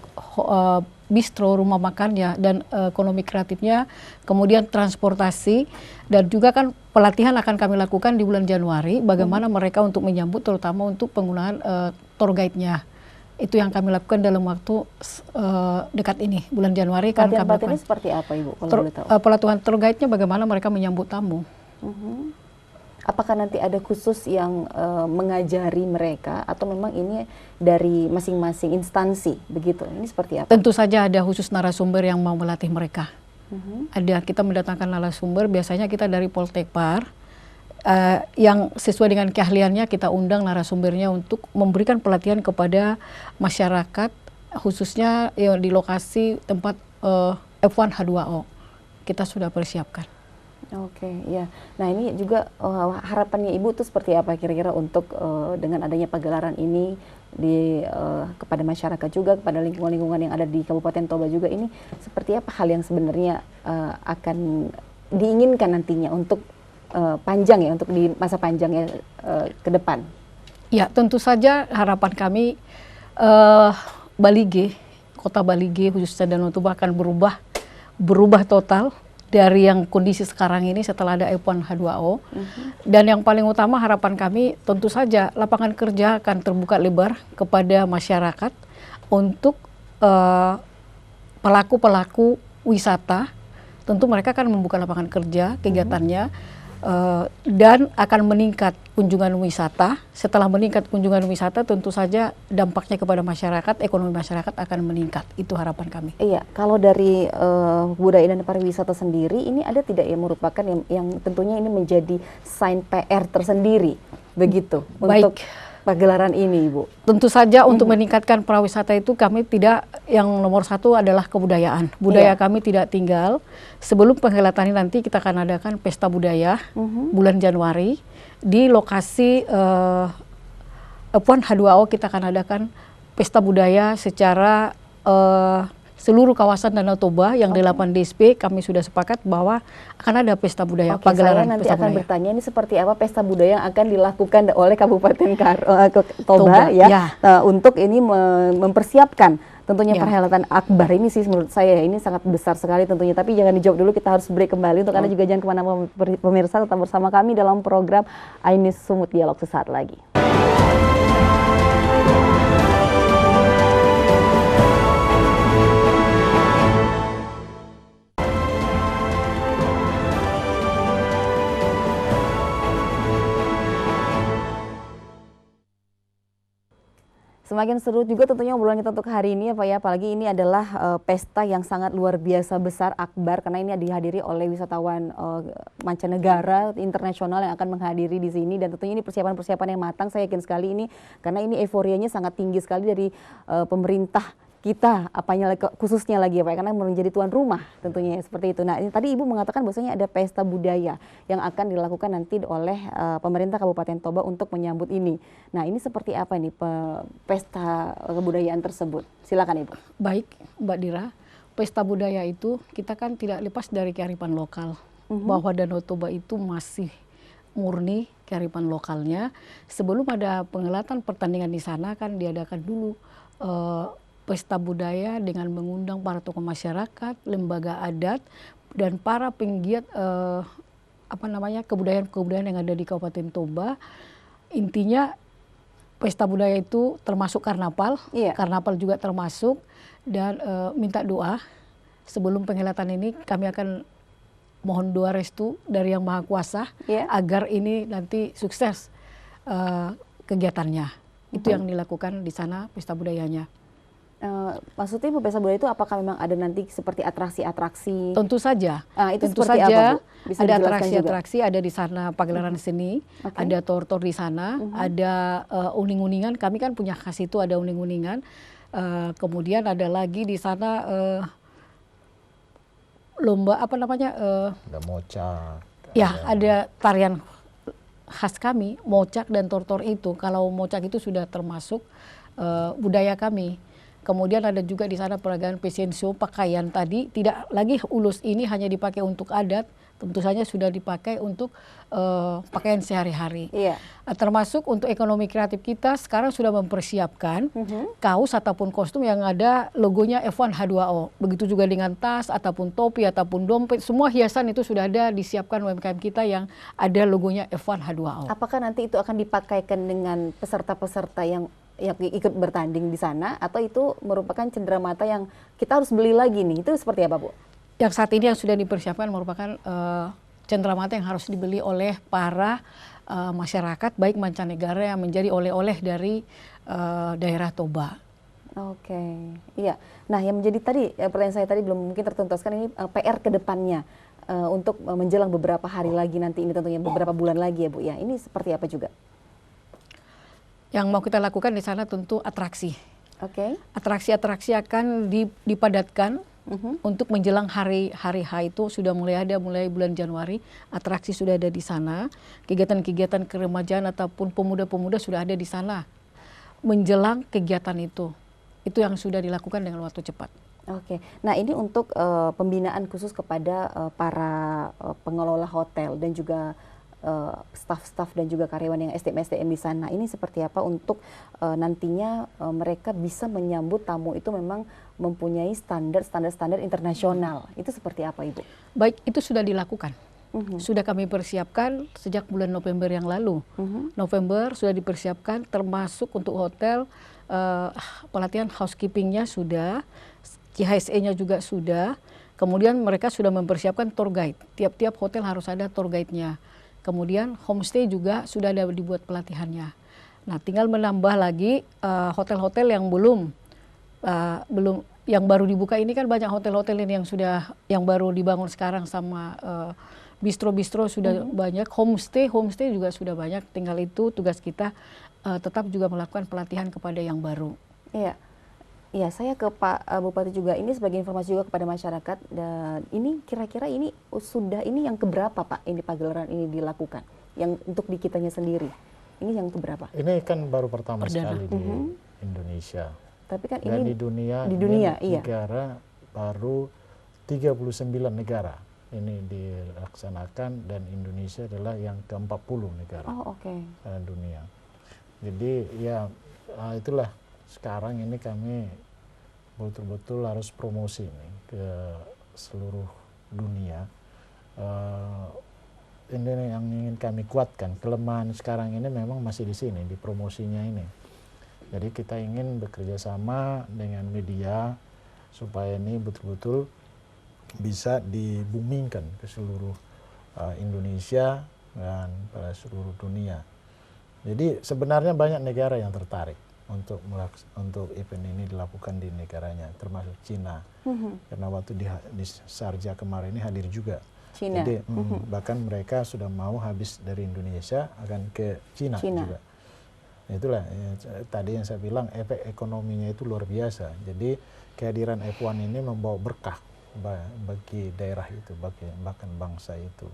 bistro, rumah makannya, dan ekonomi kreatifnya, kemudian transportasi, dan juga kan pelatihan akan kami lakukan di bulan Januari, bagaimana mereka untuk menyambut, terutama untuk penggunaan tour guide-nya. Itu yang kami lakukan dalam waktu dekat ini, bulan Januari kan kami lakukan. Pelatihan seperti apa Ibu, kalau boleh tahu? Pelatihan tour guide-nya bagaimana mereka menyambut tamu. Apakah nanti ada khusus yang mengajari mereka atau memang ini dari masing-masing instansi begitu? Ini seperti apa? Tentu saja ada khusus narasumber yang mau melatih mereka. Ada, kita mendatangkan narasumber, biasanya kita dari Poltekpar yang sesuai dengan keahliannya kita undang narasumbernya untuk memberikan pelatihan kepada masyarakat, khususnya di lokasi tempat F1 H2O. Kita sudah persiapkan. Oke, ya. Nah ini juga harapannya Ibu tuh seperti apa kira-kira untuk dengan adanya pagelaran ini kepada masyarakat juga, kepada lingkungan-lingkungan yang ada di Kabupaten Toba juga, ini seperti apa hal yang sebenarnya akan diinginkan nantinya untuk panjang ya, untuk di masa panjangnya ke depan? Ya, tentu saja harapan kami Balige, kota Balige khususnya Danau Toba akan berubah total dari yang kondisi sekarang ini setelah ada F1 H2O. Dan yang paling utama harapan kami tentu saja lapangan kerja akan terbuka lebar kepada masyarakat untuk pelaku-pelaku wisata. Tentu mereka akan membuka lapangan kerja, kegiatannya, dan akan meningkat kunjungan wisata. Setelah meningkat kunjungan wisata, tentu saja dampaknya kepada masyarakat, ekonomi masyarakat akan meningkat. Itu harapan kami. Iya, kalau dari budaya dan pariwisata sendiri, ini ada tidak yang merupakan yang tentunya ini menjadi sign PR tersendiri, begitu, Baik. untuk pagelaran ini, Ibu? Tentu saja untuk meningkatkan pariwisata itu kami tidak, yang nomor satu adalah kebudayaan. Budaya kami tidak tinggal. Sebelum penghelatan ini nanti kita akan adakan pesta budaya bulan Januari di lokasi F1 H2O. Kita akan adakan pesta budaya secara seluruh kawasan Danau Toba yang 8 DSP. Kami sudah sepakat bahwa akan ada pesta budaya, pagelaran saya nanti pesta akan budaya. bertanya ini seperti apa pesta budaya yang akan dilakukan oleh Kabupaten Toba Toba, ya, ya. Untuk ini mempersiapkan tentunya Ya. perhelatan Akbar ini sih menurut saya ini sangat besar sekali tentunya. Tapi jangan dijawab dulu, kita harus break kembali. Untuk Anda juga jangan kemana-mana pemirsa, tetap bersama kami dalam program Ainis Sumut Dialog sesaat lagi. Semakin seru juga tentunya obrolan kita untuk hari ini ya Pak ya, apalagi ini adalah pesta yang sangat luar biasa besar, Akbar, karena ini dihadiri oleh wisatawan mancanegara, internasional yang akan menghadiri di sini, dan tentunya ini persiapan-persiapan yang matang, saya yakin sekali ini, karena ini euforianya sangat tinggi sekali dari pemerintah kita, khususnya lagi ya Pak, karena menjadi tuan rumah tentunya seperti itu. Nah, ini tadi Ibu mengatakan bahwasanya ada pesta budaya yang akan dilakukan nanti oleh pemerintah Kabupaten Toba untuk menyambut ini. Nah, ini seperti apa nih pesta kebudayaan tersebut? Silakan Ibu. Baik, Mbak Dira. Pesta budaya itu kita kan tidak lepas dari kearifan lokal. Bahwa Danau Toba itu masih murni kearifan lokalnya. Sebelum ada penghelatan pertandingan di sana kan diadakan dulu pesta budaya dengan mengundang para tokoh masyarakat, lembaga adat, dan para penggiat kebudayaan yang ada di Kabupaten Toba. Intinya pesta budaya itu termasuk karnaval, karnaval juga termasuk, dan minta doa sebelum penghelatan ini. Kami akan mohon doa restu dari Yang Maha Kuasa agar ini nanti sukses kegiatannya. Itu yang dilakukan di sana pesta budayanya. Maksudnya pesta budaya itu apakah memang ada nanti seperti atraksi-atraksi? Tentu saja. Itu tentu seperti saja apa, Bu? Bisa ada dijelaskan atraksi-atraksi, ada di sana pagelaran seni, ada tor-tor di sana, ada uning-uningan. Kami kan punya khas itu, ada uning-uningan. Kemudian ada lagi di sana lomba apa namanya? Ada mocak. Ya, ada tarian khas kami, mocak dan tortor itu. Kalau mocak itu sudah termasuk budaya kami. Kemudian ada juga di sana peragaan fashion show, pakaian tadi. Tidak lagi ulus ini hanya dipakai untuk adat, tentu saja sudah dipakai untuk pakaian sehari-hari. Iya. Termasuk untuk ekonomi kreatif kita sekarang sudah mempersiapkan kaos ataupun kostum yang ada logonya F1 H2O. Begitu juga dengan tas ataupun topi ataupun dompet, semua hiasan itu sudah ada disiapkan UMKM kita yang ada logonya F1 H2O. Apakah nanti itu akan dipakaikan dengan peserta-peserta yang ikut bertanding di sana, atau itu merupakan cenderamata yang kita harus beli lagi nih? Itu seperti apa, Bu? Yang saat ini yang sudah dipersiapkan merupakan cenderamata yang harus dibeli oleh para masyarakat baik mancanegara yang menjadi oleh-oleh dari daerah Toba. Oke, iya. Nah, yang menjadi tadi pertanyaan saya tadi belum mungkin tertuntaskan, ini PR ke depannya untuk menjelang beberapa hari lagi nanti, ini tentunya beberapa bulan lagi ya, Bu ya. Ini seperti apa juga? Yang mau kita lakukan di sana tentu atraksi. Oke. Atraksi-atraksi akan dipadatkan untuk menjelang hari H itu sudah mulai ada, mulai bulan Januari. Atraksi sudah ada di sana. Kegiatan-kegiatan keremajaan ataupun pemuda-pemuda sudah ada di sana. Menjelang kegiatan itu yang sudah dilakukan dengan waktu cepat. Oke. Nah, ini untuk pembinaan khusus kepada para pengelola hotel dan juga staf-staf dan juga karyawan yang SDM-SDM di sana. Ini seperti apa untuk nantinya mereka bisa menyambut tamu itu memang mempunyai standar internasional. Itu seperti apa, Ibu? Baik, itu sudah dilakukan. Sudah kami persiapkan sejak bulan November yang lalu. November sudah dipersiapkan termasuk untuk hotel, pelatihan housekeepingnya sudah, CHSE-nya juga sudah. Kemudian mereka sudah mempersiapkan tour guide. Tiap-tiap hotel harus ada tour guide-nya. Kemudian homestay juga sudah ada dibuat pelatihannya. Nah, tinggal menambah lagi hotel-hotel yang belum yang baru dibuka ini, kan banyak hotel-hotel ini yang baru dibangun sekarang sama bistro-bistro sudah banyak, homestay juga sudah banyak. Tinggal itu tugas kita tetap juga melakukan pelatihan kepada yang baru. Iya. Iya, saya ke Pak Bupati juga, ini sebagai informasi juga kepada masyarakat, dan ini kira-kira ini yang keberapa, Pak, ini pagelaran ini dilakukan, yang untuk di kitanya sendiri, ini yang keberapa? Ini kan baru pertama sekali di Indonesia. Tapi kan Dan ini di dunia iya. negara baru 39 negara ini dilaksanakan, dan Indonesia adalah yang ke-40 negara dunia. Jadi ya itulah, sekarang ini kami betul-betul harus promosi nih ke seluruh dunia. Ini yang ingin kami kuatkan. Kelemahan sekarang ini memang masih di sini, di promosinya ini. Jadi kita ingin bekerja sama dengan media supaya ini betul-betul bisa dibumingkan ke seluruh Indonesia dan pada seluruh dunia. Jadi sebenarnya banyak negara yang tertarik untuk event ini dilakukan di negaranya, termasuk Cina. Karena waktu di Sharjah kemarin ini hadir juga Cina. Jadi bahkan mereka sudah mau habis dari Indonesia akan ke Cina. Juga. Itulah tadi yang saya bilang, efek ekonominya itu luar biasa. Jadi kehadiran F1 ini membawa berkah bagi daerah itu, bahkan bangsa itu.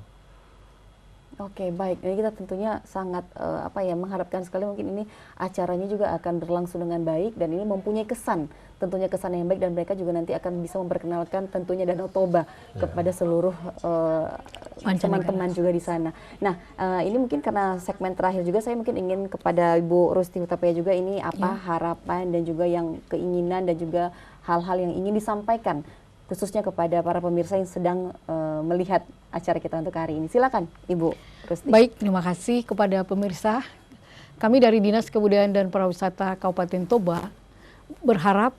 Oke, baik. Ini kita tentunya sangat mengharapkan sekali mungkin ini acaranya juga akan berlangsung dengan baik, dan ini mempunyai tentunya kesan yang baik, dan mereka juga nanti akan bisa memperkenalkan tentunya Danau Toba kepada seluruh teman-teman juga di sana. Nah, ini mungkin karena segmen terakhir juga, saya mungkin ingin kepada Ibu Rusti Hutapea juga, ini apa harapan dan juga yang keinginan dan juga hal-hal yang ingin disampaikan khususnya kepada para pemirsa yang sedang melihat acara kita untuk hari ini. Silakan, Ibu Rusti. Baik, terima kasih kepada pemirsa. Kami dari Dinas Kebudayaan dan Pariwisata Kabupaten Toba berharap,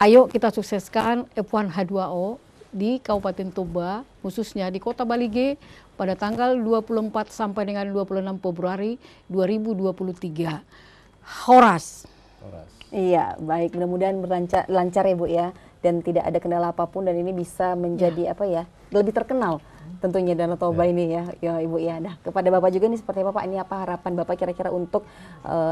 ayo kita sukseskan F1 H2O di Kabupaten Toba, khususnya di Kota Balige pada tanggal 24 sampai dengan 26 Februari 2023. Horas. Iya, baik. Mudah-mudahan lancar ya, Bu ya. dan tidak ada kendala apapun, dan ini bisa menjadi apa ya, lebih terkenal tentunya Danau Toba ini ya Ibu ya. Nah, kepada Bapak juga nih seperti apa Pak, ini apa harapan Bapak kira-kira untuk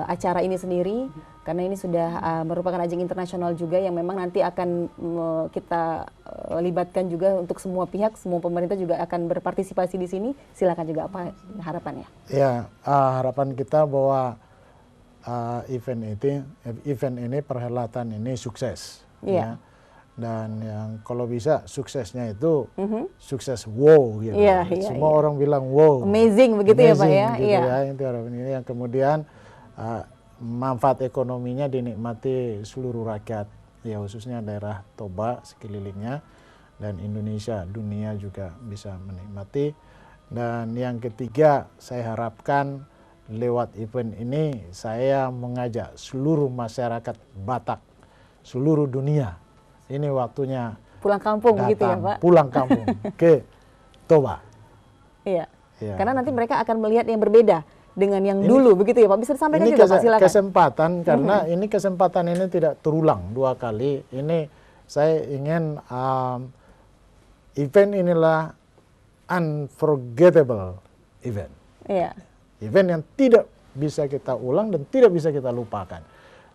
acara ini sendiri, karena ini sudah merupakan ajang internasional juga yang memang nanti akan kita libatkan juga untuk semua pihak, semua pemerintah juga akan berpartisipasi di sini. Silakan juga apa harapannya? Ya, harapan kita bahwa event ini, perhelatan ini sukses. Iya. Ya. Dan yang kalau bisa suksesnya itu sukses wow gitu. Semua orang bilang wow. Amazing begitu ya Pak ya. Gitu Iya. ya, itu harapan ini. Yang kemudian manfaat ekonominya dinikmati seluruh rakyat, ya khususnya daerah Toba sekelilingnya, dan Indonesia, dunia juga bisa menikmati. Dan yang ketiga, saya harapkan lewat event ini saya mengajak seluruh masyarakat Batak, seluruh dunia. Ini waktunya Pulang kampung datang, gitu ya Pak. pulang kampung ke Toba. Iya. Iya. Karena nanti mereka akan melihat yang berbeda dengan yang dulu begitu ya Pak. Bisa disampaikan Ini juga Pak, silakan. kesempatan, karena ini kesempatan ini tidak terulang 2 kali. Ini saya ingin event inilah unforgettable event. Iya. Event yang tidak bisa kita ulang dan tidak bisa kita lupakan.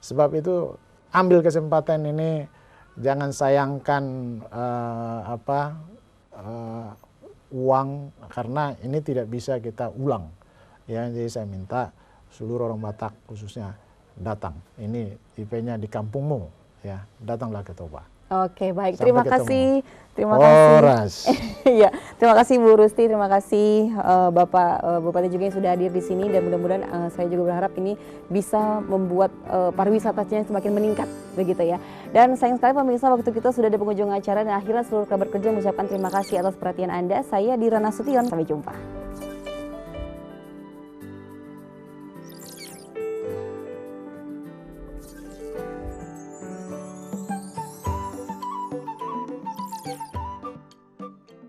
Sebab itu ambil kesempatan ini, jangan sayangkan uang, karena ini tidak bisa kita ulang. Ya, jadi saya minta seluruh orang Batak khususnya datang. Ini eventnya di kampungmu, ya, datanglah ke Toba. Oke, baik. Sampai Terima ketemu. kasih. Terima kasih. Horas. Iya, terima kasih Bu Rusti, terima kasih Bapak Bupati juga yang sudah hadir di sini, dan mudah-mudahan saya juga berharap ini bisa membuat pariwisatanya semakin meningkat begitu ya. Dan sayang sekali pemirsa, waktu kita sudah di penghujung acara, dan akhirnya seluruh kabar kerja mengucapkan terima kasih atas perhatian Anda. Saya Dira Nasution, sampai jumpa.